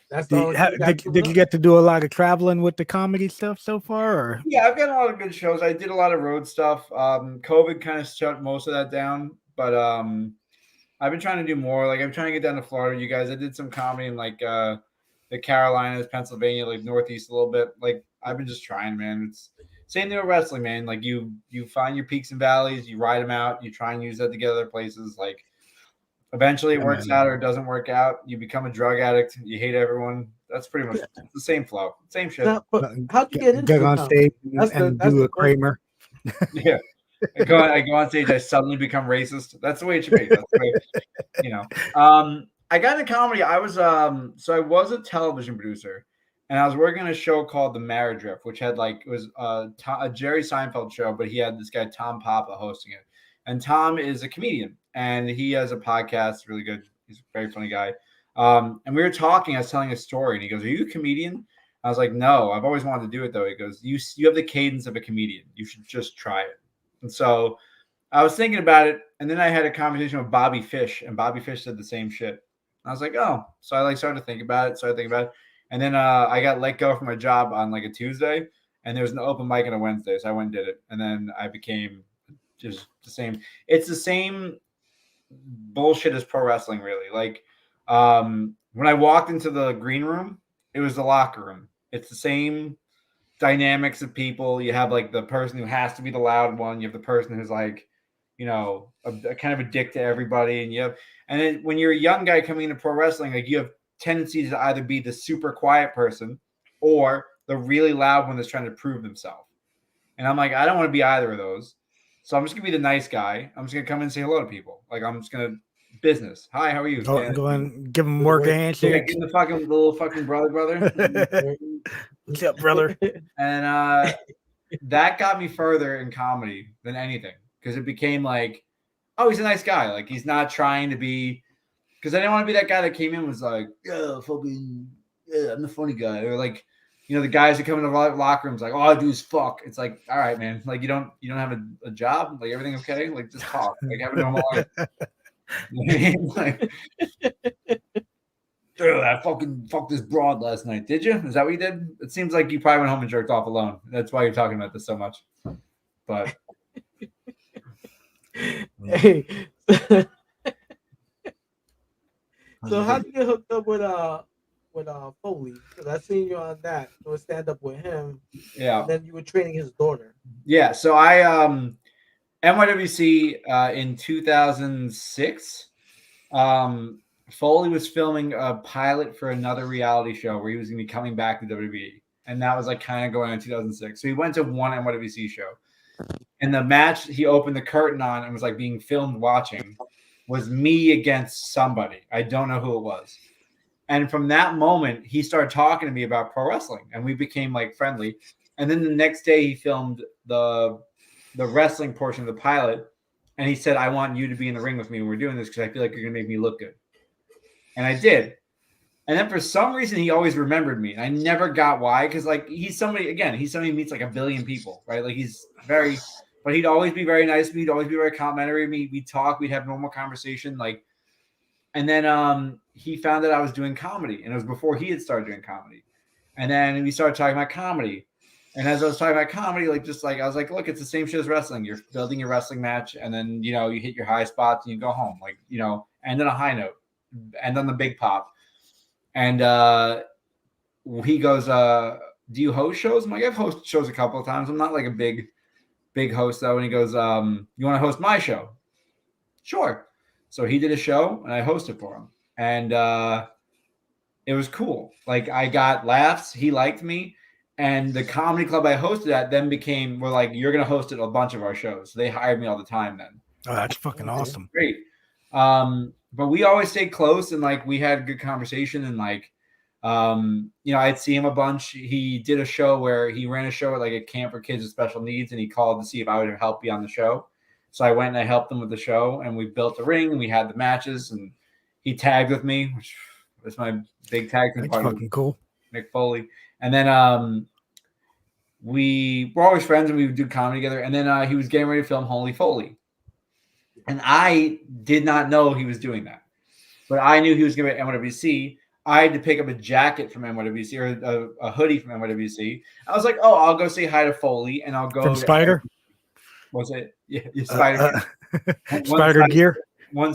That's did you get to do a lot of traveling with the comedy stuff so far? Or? Yeah, I've got a lot of good shows. I did a lot of road stuff. COVID kind of shut most of that down, but I've been trying to do more. Like I'm trying to get down to Florida. You guys, I did some comedy in like the Carolinas, Pennsylvania, like Northeast a little bit. Like I've been just trying, man. It's same thing with wrestling, man. Like you find your peaks and valleys, you ride them out, you try and use that to get other places. Like Eventually, it Yeah, works man. out or it doesn't work out. You become a drug addict. You hate everyone. That's pretty much the same flow, same shit. Now, but how'd you get into Get the on comedy? stage That's and the do a first Kramer. Yeah. I go on stage, I suddenly become racist. That's the way it should be. That's the way, you know. I got into comedy. I was so I was a television producer, and I was working on a show called The Marriage Riff, which had like it was a Jerry Seinfeld show, but he had this guy Tom Papa hosting it. And Tom is a comedian, and he has a podcast, really good. He's a very funny guy. And we were talking. I was telling a story, and he goes, "Are you a comedian?" I was like, "No, I've always wanted to do it though." He goes, "You have the cadence of a comedian. You should just try it." And so I was thinking about it, and then I had a conversation with Bobby Fish, and Bobby Fish said the same shit. I was like, "Oh," so I like started to think about it, and then I got let go from my job on like a Tuesday, and there was an open mic on a Wednesday, so I went and did it, and then I became just the same. It's the same bullshit as pro wrestling, really. Like when I walked into the green room, it was the locker room. It's the same dynamics of people. You have like the person who has to be the loud one. You have the person who's like, a kind of a dick to everybody. And then when you're a young guy coming into pro wrestling, like you have tendencies to either be the super quiet person or the really loud one that's trying to prove themselves. And I'm like, I don't want to be either of those. So I'm just gonna be the nice guy. I'm just gonna come in and say hello to people. Like I'm just gonna business. Hi, how are you? Go and give him work a Yeah, handshake. give him the little fucking brother. What's up, brother? And that got me further in comedy than anything because it became like, oh, he's a nice guy. Like he's not trying to be, because I didn't want to be that guy that came in and was like, yeah, fucking, yeah, I'm the funny guy, or like, the guys that come into the locker rooms like, all I do is fuck. It's like, all right, man, like you don't have a job, like everything okay, like just talk, like have a normal life. Like, dude, I fucking fucked this broad last night. Did you? Is that what you did? It seems like you probably went home and jerked off alone. That's why you're talking about this so much. But hey, so how did you get hooked up with Foley? Because I seen you on that doing stand up with him. yeah, And then you were training his daughter. yeah. So I NYWC in 2006. Foley was filming a pilot for another reality show where he was going to be coming back to WWE, and that was like kind of going on in 2006. So he went to one NYWC show, and the match he opened the curtain on and was like being filmed watching was me against somebody. I don't know who it was. And from that moment, he started talking to me about pro wrestling, and we became like friendly. And then the next day, he filmed the wrestling portion of the pilot, and he said, "I want you to be in the ring with me when we're doing this because I feel like you're going to make me look good." And I did. And then for some reason, he always remembered me. And I never got why, because like he's somebody who meets like a billion people, right? Like but he'd always be very nice to me. He'd always be very complimentary to me. We'd talk, we'd have normal conversation. And then he found that I was doing comedy, and it was before he had started doing comedy. And then we started talking about comedy. And as I was talking about comedy, I was like, look, it's the same shit as wrestling. You're building your wrestling match, and then you hit your high spots and you go home. End on a high note, end on the big pop. And he goes, do you host shows? I'm like, I've hosted shows a couple of times. I'm not like a big host though. And he goes, you want to host my show? Sure. So he did a show and I hosted for him. And it was cool. Like I got laughs. He liked me. And the comedy club I hosted at then we're like, you're going to host at a bunch of our shows. So they hired me all the time then. Oh, that's fucking awesome. Great. But we always stayed close, and like we had good conversation, and like I'd see him a bunch. He did a show where he ran a show at like a camp for kids with special needs, and he called to see if I would help be on the show. So I went and I helped him with the show, and we built the ring and we had the matches, and he tagged with me, which was my big tag team partner. Fucking cool. Mick Foley. And then we were always friends and we would do comedy together. And then he was getting ready to film Holy Foley. And I did not know he was doing that. But I knew he was going to be at NYWC. I had to pick up a jacket from NYWC or a hoodie from NYWC. I was like, oh, I'll go say hi to Foley and I'll go. From Spider? Was it? Yeah, Spider. Spider gear? One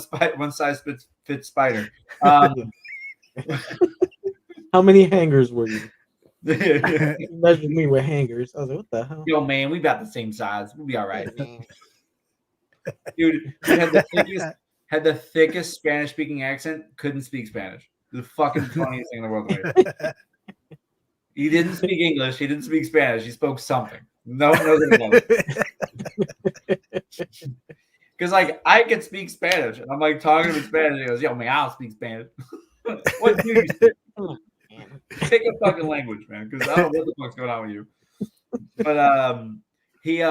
size fits Spider. How many hangers were you? You measured me with hangers. I was like, what the hell? Yo, man, we about the same size. We'll be all right. Dude, we had the had the thickest Spanish-speaking accent, couldn't speak Spanish. The fucking funniest thing in the world to me. He didn't speak English. He didn't speak Spanish. He spoke something. No one knows anything. Because like I can speak Spanish, and I'm like talking to him in Spanish. And he goes, "Yo, man, I don't speak Spanish." What do you speak? Pick a fucking language, man. Because I don't know what the fuck's going on with you. But he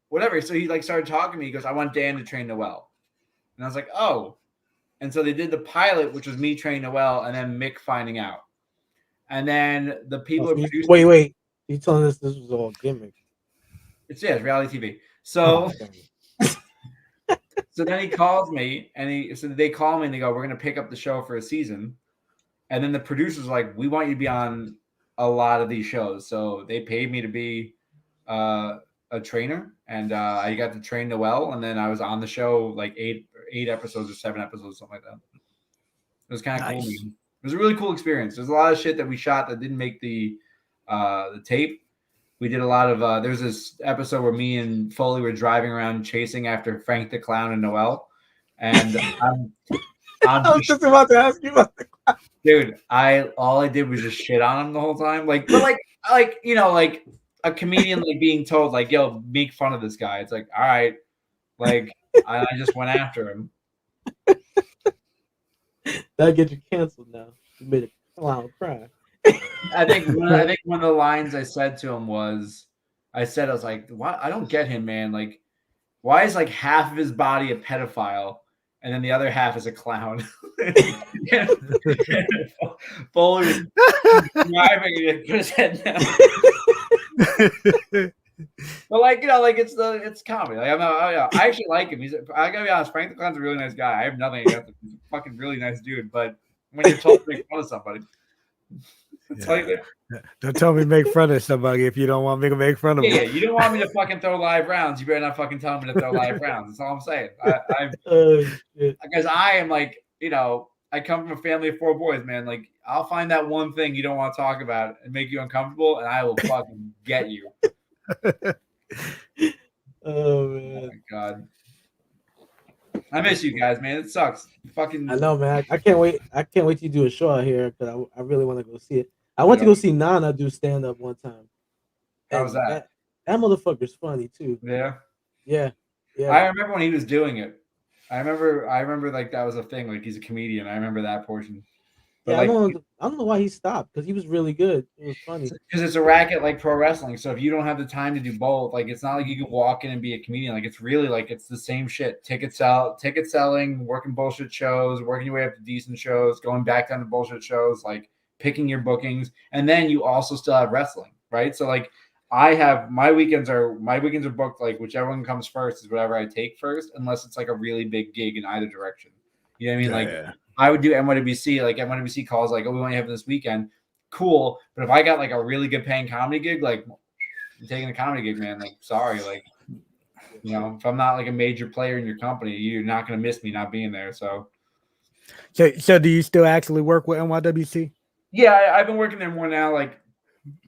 whatever. So he like started talking to me. He goes, "I want Dan to train Noel," and I was like, "Oh." And so they did the pilot, which was me training Noel, and then Mick finding out. And then the people producing. Wait. You telling us this was all gimmick? It's reality TV. So. So then he calls me, and they call me and they go, "We're going to pick up the show for a season." And then the producers were like, "We want you to be on a lot of these shows." So they paid me to be a trainer, and I got to train Noel, and then I was on the show like eight episodes or 7 episodes, something like that. It was kind of cool. It was a really cool experience. There's a lot of shit that we shot that didn't make the tape. We did a lot of there's this episode where me and Foley were driving around chasing after Frank the Clown and Noel. And I was just about to ask you about the clown. Dude, all I did was just shit on him the whole time. But you know, like a comedian like being told, like, "Yo, make fun of this guy." It's like, all right. Like I just went after him. That'll get you canceled now. You made a clown cry. I think one of the lines I said to him was, I was like, "What? I don't get him, man. Like, why is like half of his body a pedophile and then the other half is a clown?" Foley was driving and put his head down. But like, you know, like it's comedy. Like I actually like him. I gotta be honest, Frank the Clown's a really nice guy. I have nothing against him. He's a fucking really nice dude. But when you're told to make fun of somebody. Don't tell me to make fun of somebody if you don't want me to make fun of them. Yeah, you don't want me to fucking throw live rounds. You better not fucking tell me to throw live rounds. That's all I'm saying. Because I am like, you know, I come from a family of 4 boys, man. Like, I'll find that one thing you don't want to talk about and make you uncomfortable, and I will fucking get you. Oh man! Oh my god. I miss you guys, man. It sucks. Fucking. I know, man. I can't wait. I can't wait to do a show out here because I really want to go see it. I went to go see Nana do stand up one time. How was that? That motherfucker's funny too. Yeah. I remember when he was doing it. I remember like that was a thing. Like he's a comedian. I remember that portion. But yeah, like, I don't know why he stopped because he was really good. It was funny. Because it's a racket like pro wrestling. So if you don't have the time to do both, like it's not like you can walk in and be a comedian. Like it's really like it's the same shit. Ticket selling, working bullshit shows, working your way up to decent shows, going back down to bullshit shows, like picking your bookings, and then you also still have wrestling, right? So like I have my weekends are booked like whichever one comes first is whatever I take first, unless it's like a really big gig in either direction. You know what I mean? Yeah. I would do NYWC, like NYWC calls like, "Oh, we want to have this weekend." Cool. But if I got like a really good paying comedy gig, like I'm taking a comedy gig, man, like sorry. Like, you know, if I'm not like a major player in your company, you're not going to miss me not being there. So do you still actually work with NYWC? Yeah, I've been working there more now. Like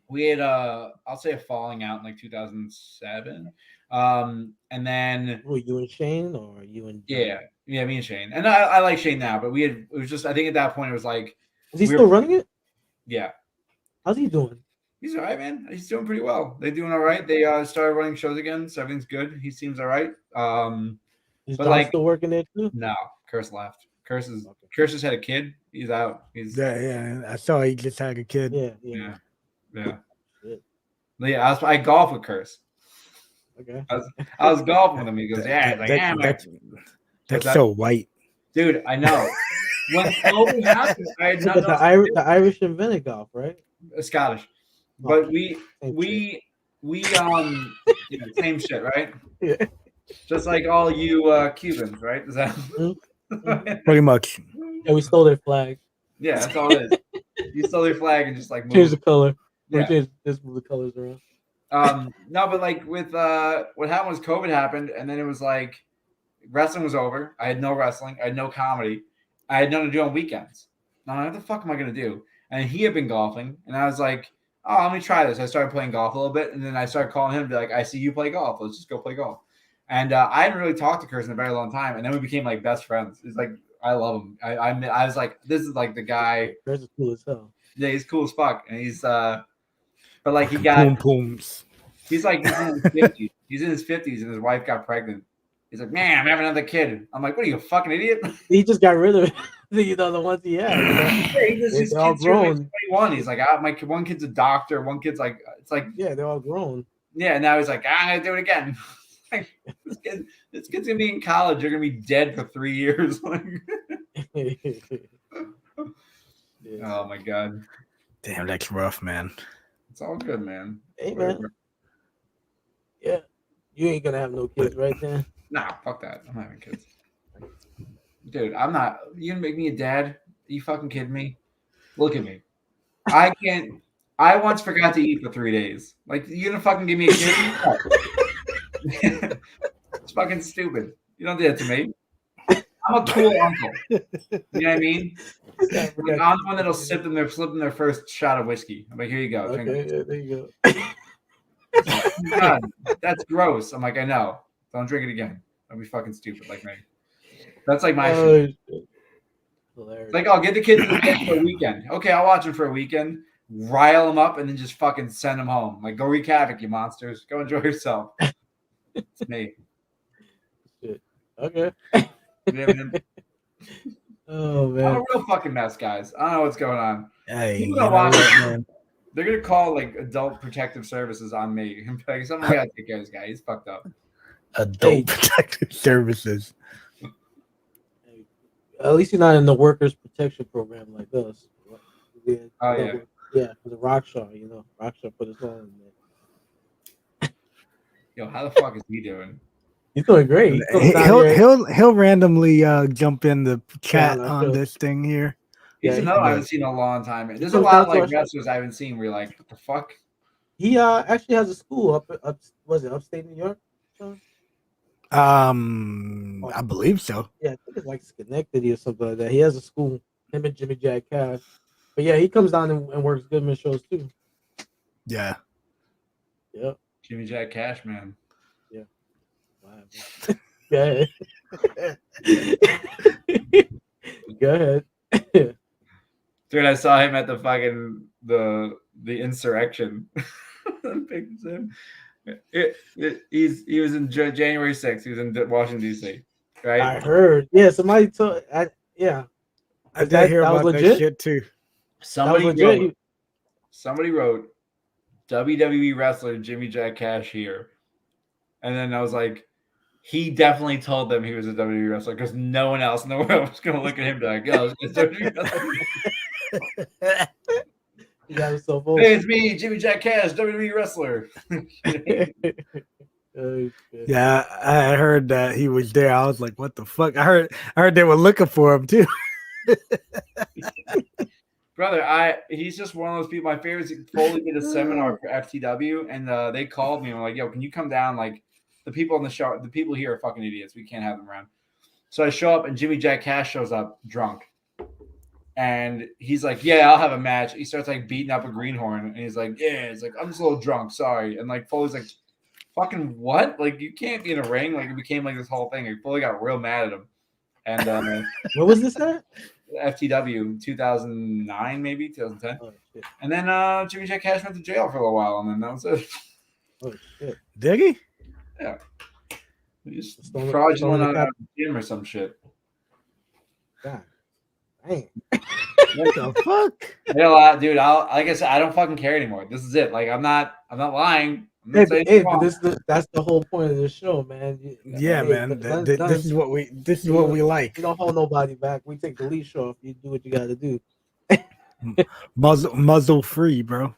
we had I'll say a falling out in like 2007. And then were you and Shane or you and yeah, me and Shane. And I like Shane now, but it was just I think at that point it was like is he still running it? Yeah. How's he doing? He's all right, man. He's doing pretty well. They're doing all right. They started running shows again, so everything's good. He seems all right. Is but John like still working there too? No, Curse left. Curse just had a kid. He's out. Yeah. I saw he just had a kid. Yeah. Yeah, I golf with Curse. Okay. I was golfing with him. He goes, that's so white. Dude, I know. When COVID happened, I had not the Irish invented golf, right? Scottish. But we same shit, right? Yeah. Just like all you Cubans, right? Is that pretty much? Yeah, we stole their flag. Yeah, that's all it is. You stole their flag and just like move. Change the color. Yeah. Just move the colors around. No, but like with what happened was COVID happened, and then it was like wrestling was over. I had no wrestling. I had no comedy. I had nothing to do on weekends. Now, what the fuck am I gonna do? And he had been golfing, and I was like, "Oh, let me try this." I started playing golf a little bit, and then I started calling him to be like, "I see you play golf. Let's just go play golf." And I hadn't really talked to Chris in a very long time, and then we became like best friends. It's like I love him. I was like, this is like the guy. Chris is cool as hell. Yeah, he's cool as fuck, and he's but like he got Boom pooms. he's in his 50s. He's in his 50s, and his wife got pregnant. He's like, man, I'm having another kid. I'm like, what are you, a fucking idiot? He just got rid of it. The ones he had. His They're all kid's like grown. 21. He's like, my one kid's a doctor. One kid's like, it's like, Yeah, they're all grown. yeah. And now he's like, I'm gonna do it again. Like, this kid's gonna be in college. You're gonna be dead for 3 years. Oh my god. Damn, that's rough, man. It's all good, man. Hey, man. Yeah, you ain't gonna have no kids, right there. Nah, fuck that. I'm not having kids. Dude, I'm not. You gonna make me a dad? Are you fucking kidding me? Look at me. I can't. I once forgot to eat for 3 days. Like, you gonna fucking give me a kid? It's fucking stupid. You don't do that to me. I'm a cool uncle. You know what I mean? Like, I'm the one that'll slip them their first shot of whiskey. I'm like, here you go. Okay, yeah, there you go. God, that's gross. I'm like, I know. Don't drink it again. Don't be fucking stupid like me. That's like my shit. Hilarious. Like, I'll get the kids for a weekend. Okay, I'll watch them for a weekend, rile them up, and then just fucking send them home. Like, go wreak havoc, you monsters. Go enjoy yourself. It's me. Shit. Okay. You know what I mean? Oh man. I'm a real fucking mess, guys. I don't know what's going on. Hey, People don't watch it. They're gonna call like adult protective services on me. Like, somebody gotta take care of this guy. He's fucked up. Adult protective services. At least you're not in the workers' protection program like us. Oh yeah. Yeah, for the Rockshaw, Rockshaw put us on there. Yo, how the fuck is he doing? He's doing great. He'll randomly jump in the chat on this thing here. He's another I haven't seen in a long time. There's a lot of like wrestlers I haven't seen where you're like, what the fuck? He actually has a school up was it upstate New York? I believe so. Yeah, I think it's like Schenectady or something like that. He has a school, him and Jimmy Jack Cash. But yeah, he comes down and works Goodman shows too. Yeah. Yep. Jimmy Jack Cash, man. Yeah. Wow. Go ahead. Go ahead. Dude, I saw him at the fucking the insurrection. He was in January 6th. He was in Washington D.C. Right? I heard. Yeah, somebody told. Yeah, I did hear about that shit too. Somebody wrote WWE wrestler Jimmy Jack Cash here, and then I was like, he definitely told them he was a WWE wrestler because no one else, nowhere else was gonna look at him like, oh, it's WWE wrestler. Got himself over. Hey, it's me, Jimmy Jack Cash, WWE wrestler. Yeah, I heard that he was there. I was like, what the fuck? I heard they were looking for him too. Brother, he's just one of those people. My favorite is Foley did a seminar for FTW, and they called me and were like, yo, can you come down? Like, the people on the show, the people here are fucking idiots. We can't have them around. So I show up, and Jimmy Jack Cash shows up drunk. And he's like, yeah, I'll have a match. He starts like beating up a greenhorn, and he's like, yeah, it's like, I'm just a little drunk, sorry. And like Foley's like, fucking what? Like, you can't be in a ring. Like, it became like this whole thing. Like, Foley got real mad at him. And what was this at? FTW 2009, maybe 2010. Oh, shit. And then Jimmy Jack Cash went to jail for a while, and then that was it. Oh shit! Did he? Yeah. He just fraudulent out of the gym or some shit. God. Dang. What the fuck? You know, dude, like I said, I don't fucking care anymore. This is it. Like, I'm not lying. But that's the whole point of the show, man. Yeah, man. This is what we like. You don't hold nobody back. We take the leash off. You do what you got to do. Muzzle free, bro.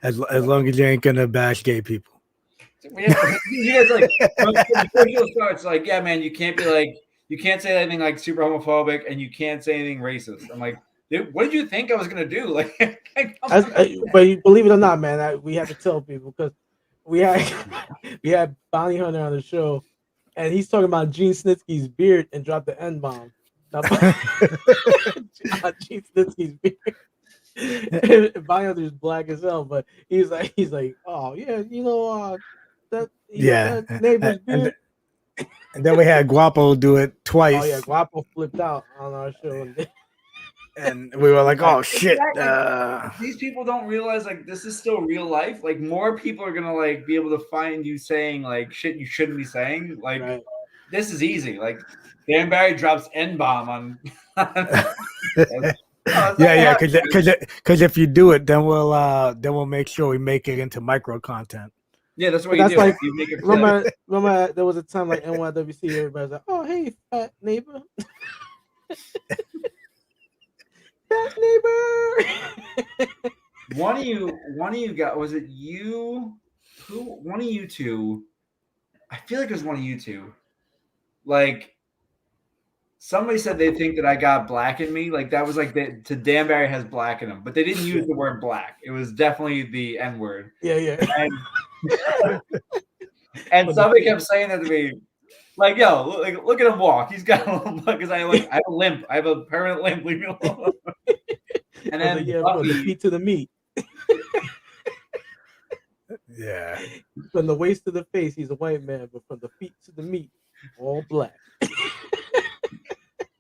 as long as you ain't gonna bash gay people. Yeah, you guys like before the show starts, like, yeah, man, you can't say anything like super homophobic, and you can't say anything racist. I'm like, dude, what did you think I was gonna do? Like, but you believe it or not, man, we have to tell people because we had Bounty Hunter on the show, and he's talking about Gene Snitsky's beard and dropped the N-bomb. Gene Snitsky's beard. Bounty Hunter's black as hell, but he's like, oh yeah, that Yeah. neighbor's And, beer. and then we had Guapo do it twice. Oh yeah, Guapo flipped out on our show. And we were like, oh shit. These people don't realize like this is still real life. Like more people are gonna like be able to find you saying like shit you shouldn't be saying. Like Right. this is easy. Like Dan Barry drops N-bomb on yeah, because if you do it, then we'll make sure we make it into micro content. Yeah, that's what But you that's do. like You make it remember there was a time like NYWC, everybody's like, oh hey, fat neighbor. Fat neighbor. One of you got, was it you? Who? One of you two. I feel like it was one of you two. Like somebody said they think that I got black in me. Like that was like to Dan Barry has black in him, but they didn't use the word black. It was definitely the N word. Yeah. And somebody kept saying that to me. Like, yo, look at him walk. He's got a little because I have a limp. I have a permanent limp. Leave me alone. And then from the feet to the meat. Yeah. From the waist to the face, he's a white man, but from the feet to the meat, all black.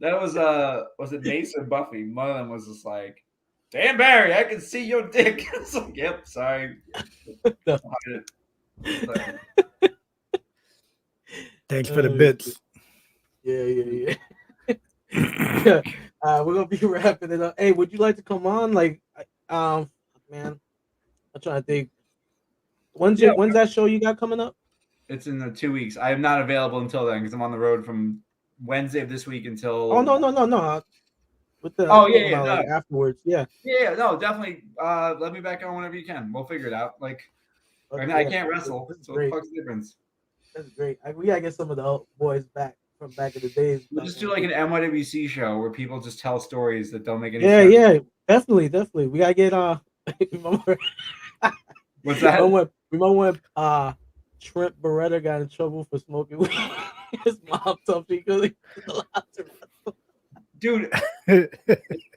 That was it Mace or Buffy? One of them was just like, Dan Barry, I can see your dick. It's like, yep, sorry. No. Thanks for the bits. Yeah. We're gonna be wrapping it up. Hey, would you like to come on? Like, man, I'm trying to think. When's that show you got coming up? It's in the 2 weeks. I am not available until then because I'm on the road from Wednesday of this week until. Oh no. With the like afterwards, yeah. Yeah, no, definitely. Let me back on whenever you can. We'll figure it out. Like, I can't wrestle. So what the fuck's the difference? That's great. We gotta get some of the boys back from back in the days. We'll just do like an NYWC show where people just tell stories that don't make any sense. Yeah, definitely. We gotta get remember what's that? Remember when Trent Beretta got in trouble for smoking weed? His mom told me because he was allowed to wrestle. Dude,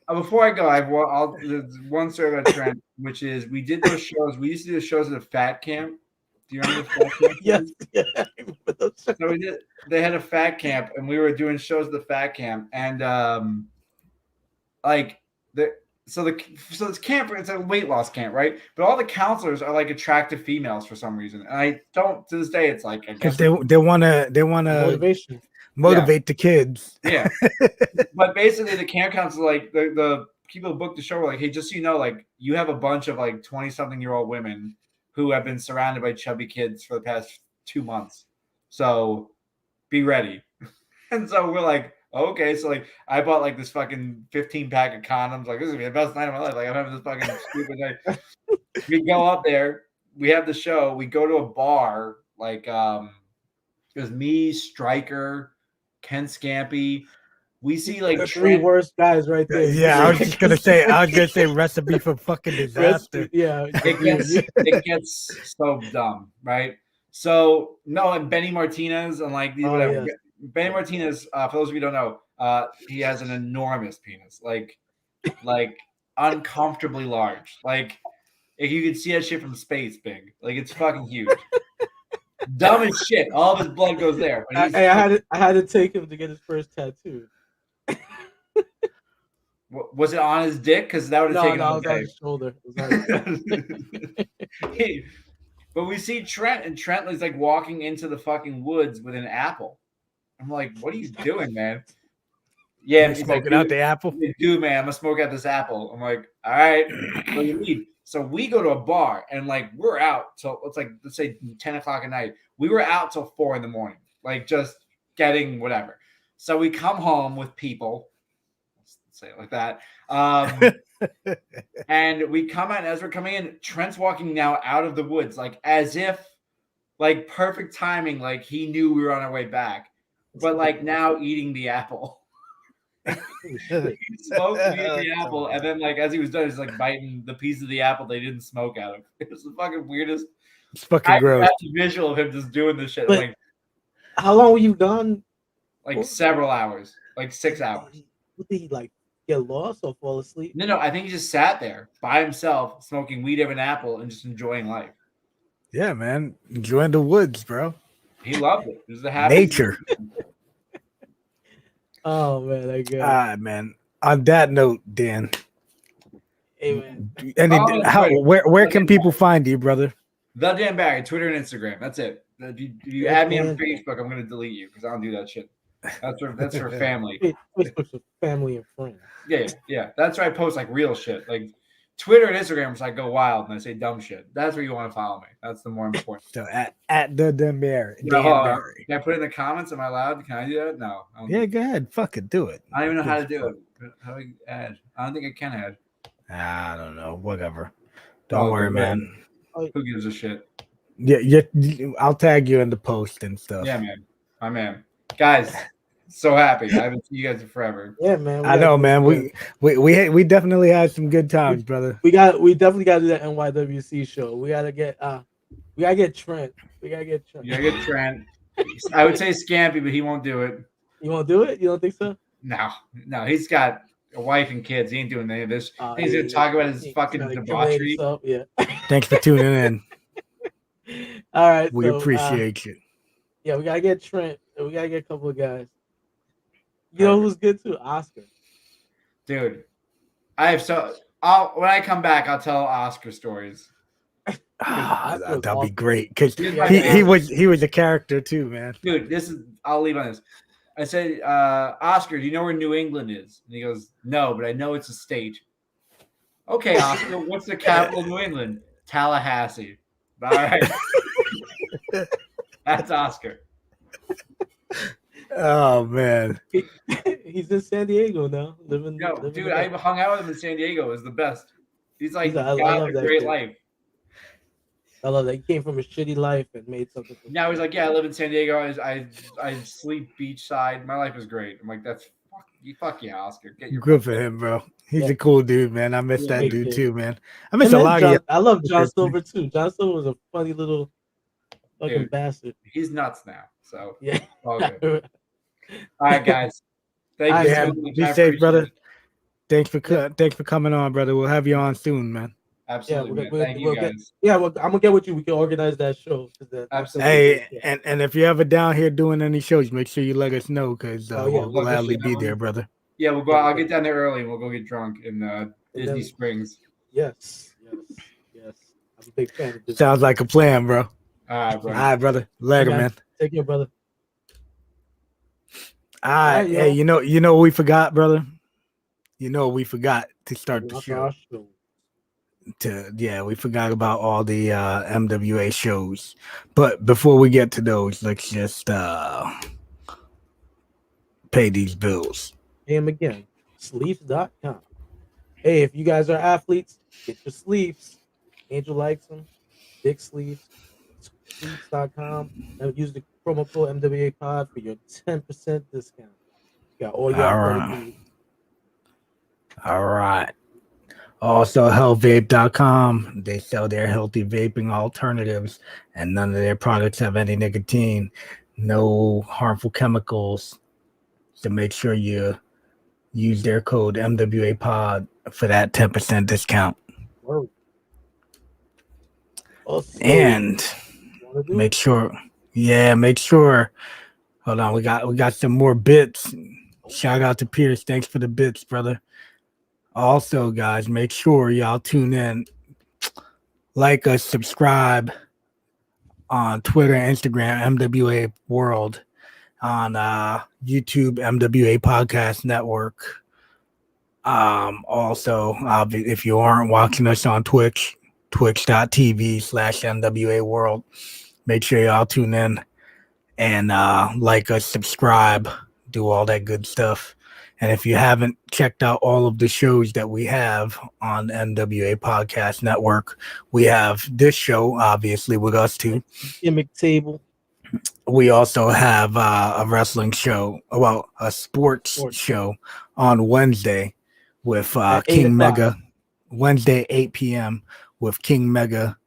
before I go, there's one story about Trent, which is we did those shows. We used to do the shows at a fat camp. Do you remember the fat camp? Yes, yeah, I remember those shows. So they had a fat camp, and we were doing shows at the fat camp, and this camp, it's a weight loss camp, right? But all the counselors are like attractive females for some reason, and I don't to this day. It's like because they wanna motivate the kids. Yeah, but basically the camp counselor, like the people who booked the show, were like, hey, just so you know, like you have a bunch of like 20-something-year-old women who have been surrounded by chubby kids for the past 2 months, so be ready. And so we're like, okay, so like I bought like this fucking 15-pack of condoms. Like this is gonna be the best night of my life. Like I'm having this fucking stupid night. We go up there, we have the show, we go to a bar, like it was me, Stryker, Ken Scampy. We see like the three worst guys right there. Yeah, I was just gonna say recipe for fucking disaster. It gets so dumb, right? So no, and Benny Martinez and like these whatever. Yes. Benny Martinez, for those of you who don't know, he has an enormous penis, like uncomfortably large. Like if you could see that shit from space, big. Like it's fucking huge. Dumb as shit. All of his blood goes there. I had to take him to get his first tattoo. Was it on his dick? Because that would have taken all day. On his shoulder. But we see Trent, and Trent is like walking into the fucking woods with an apple. I'm like, what are you doing, man? Yeah, he's smoking out the apple. Dude, man, I'm gonna smoke out this apple. I'm like, all right, what do you need? So we go to a bar and like we're out till let's say 10 o'clock at night. We were out till 4 a.m, like just getting whatever. So we come home with people. Let's say it like that. And we come out, and as we're coming in, Trent's walking now out of the woods, like as if like perfect timing, like he knew we were on our way back. But like now eating the apple. He smoked the apple, and then like as he was done, he's like biting the piece of the apple they didn't smoke out of. It was the fucking weirdest. It's fucking gross. Visual of him just doing this shit. But like, how long were you gone? Like several hours, like 6 hours. Did he like get lost or fall asleep? No, I think he just sat there by himself, smoking weed of an apple and just enjoying life. Yeah, man. Enjoying the woods, bro. He loved it. It was the happiest. Nature. Oh man, I guess. All right, man. On that note, Dan, Hey man. where can people find you, brother? The Dan Barry, Twitter and Instagram. That's it. If you add me on Facebook, I'm gonna delete you because I don't do that shit. That's for family. Facebook's for family and friends. Yeah. That's where I post like real shit. Like Twitter and Instagram, which I go wild and I say dumb shit. That's where you want to follow me. That's the more important. So at the Dan Barry. Can I put it in the comments? Am I allowed? Can I do that? No. Yeah, go ahead. Fuck it. Do it. I don't even know how to do it. How do I add? I don't think I can add. I don't know. Whatever. Don't worry, man. Who gives a shit? Yeah, I'll tag you in the post and stuff. Yeah, man. My man. Guys, so happy. I haven't seen you guys in forever. Yeah, man. I know, man. We definitely had some good times, brother. We definitely gotta do that NYWC show. We gotta get Trent. You gotta get Trent. I would say Scampy, but he won't do it. You won't do it? You don't think so? No. He's got a wife and kids. He ain't doing any of this. He's gonna talk about his fucking debauchery. Yeah. Thanks for tuning in. All right. We appreciate you. Yeah, we gotta get Trent. We gotta get a couple of guys. You know who's good too? Oscar. Dude, when I come back, I'll tell Oscar stories. That'll be great because he was a character too, man. Dude, I'll leave on this. I said, Oscar, do you know where New England is? And he goes, no, but I know it's a state. Okay, Oscar, what's the capital of New England? Tallahassee. All right. That's Oscar. Oh man. He's in San Diego now. Living dude, I hung out with him in San Diego. It was the best. He's like got a great life. I love that. He came from a shitty life and made something. Now he's like, yeah, I live in San Diego. I sleep beachside. My life is great. I'm like, fuck yeah, Oscar. Get your good for him, bro. He's a cool dude, man. I miss that dude too, man. I miss a lot of you. I love John Silver too. John Silver was a funny little fucking bastard. He's nuts now. So yeah. All right, guys. Thank you so much. Be safe, brother. Thanks for coming on, brother. We'll have you on soon, man. Absolutely. Thank you guys. I'm gonna get with you. We can organize that show. Absolutely. Hey, and if you're ever down here doing any shows, make sure you let us know because we'll gladly be there, brother. Yeah, we'll go. I'll get down there early and we'll go get drunk in Disney Springs. Yes. I'm a big fan of this. Sounds like a plan, bro. All right, brother. Later, man. Take care, brother. All right. Hey, you know what we forgot, brother? You know we forgot to start the show. We forgot about all the MWA shows. But before we get to those, let's just pay these bills. Pay them again. Sleeves.com. Hey, if you guys are athletes, get your sleeves. Angel likes them. Big sleeves. Sleeves.com. And use the promo code MWA Pod for your 10% discount. You got all your athletic needs. All right. Also, healthvape.com. They sell their healthy vaping alternatives, and none of their products have any nicotine, no harmful chemicals. So make sure you use their code MWA Pod for that 10% discount. Whoa. And make sure. Hold on, we got some more bits. Shout out to Pierce. Thanks for the bits, brother. Also, guys, make sure y'all tune in, like us, subscribe on Twitter, Instagram, MWA World, on YouTube, MWA Podcast Network. Also, if you aren't watching us on Twitch, twitch.tv/MWA World, make sure y'all tune in and like us, subscribe, do all that good stuff. And if you haven't checked out all of the shows that we have on MWA Podcast Network, we have this show, obviously, with us too. Gimmick Table. We also have a wrestling show, a sports show on Wednesday with King Mega. Wednesday, 8 p.m. with King Mega.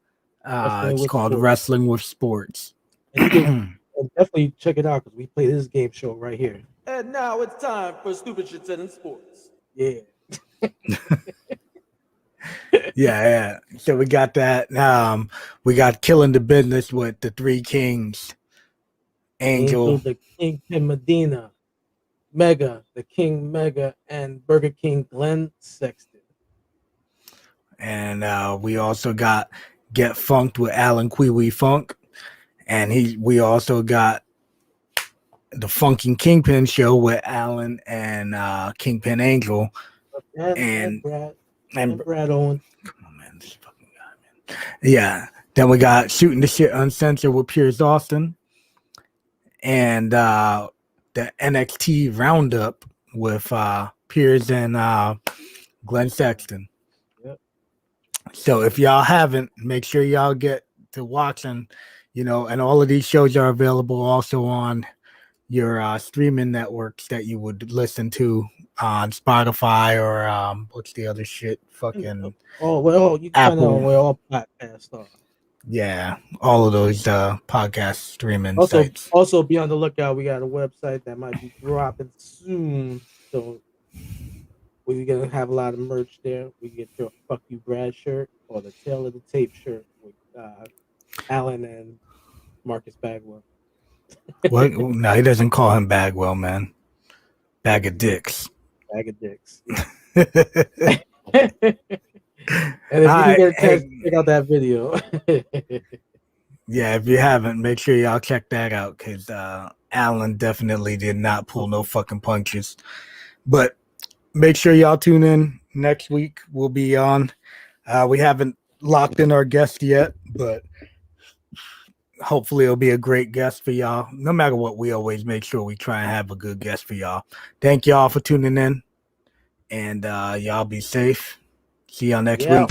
It's called Wrestling with Sports. And definitely check it out because we play this game show right here. And now it's time for Stupid Shit Said in Sports. Yeah. Yeah. So we got that. We got Killing the Business with the Three Kings. Angel, the Kingpin Medina, Mega, the King Mega, and Burger King Glenn Sexton. and we also got Get Funked with Alan Kwee Funk, and we also got the Funking Kingpin show with Alan and Kingpin Angel And Brad Owens. Come on, man, this fucking guy, man. Yeah. Then we got Shooting the Shit Uncensored with Piers Austin, and the NXT Roundup with Piers and Glenn Sexton. Yep. So if y'all haven't, make sure y'all get to watching, and all of these shows are available also on your streaming networks that you would listen to on Spotify or what's the other shit? Fucking you can find it on where all podcasts are. Yeah, all of those podcast streaming sites. Also, be on the lookout. We got a website that might be dropping soon, so we're gonna have a lot of merch there. We get your "Fuck You Brad" shirt or the "Tail of the Tape" shirt with Alan and Marcus Bagwell. What? No, he doesn't call him Bagwell, man. Bag of dicks. Bag of dicks. Yeah. And if you get a chance, check out that video. Yeah, if you haven't, make sure y'all check that out because Alan definitely did not pull no fucking punches. But make sure y'all tune in next week. We'll be on. We haven't locked in our guest yet, but hopefully it'll be a great guest for y'all. No matter what, we always make sure we try and have a good guest for y'all. Thank y'all for tuning in, and y'all be safe. See y'all next week.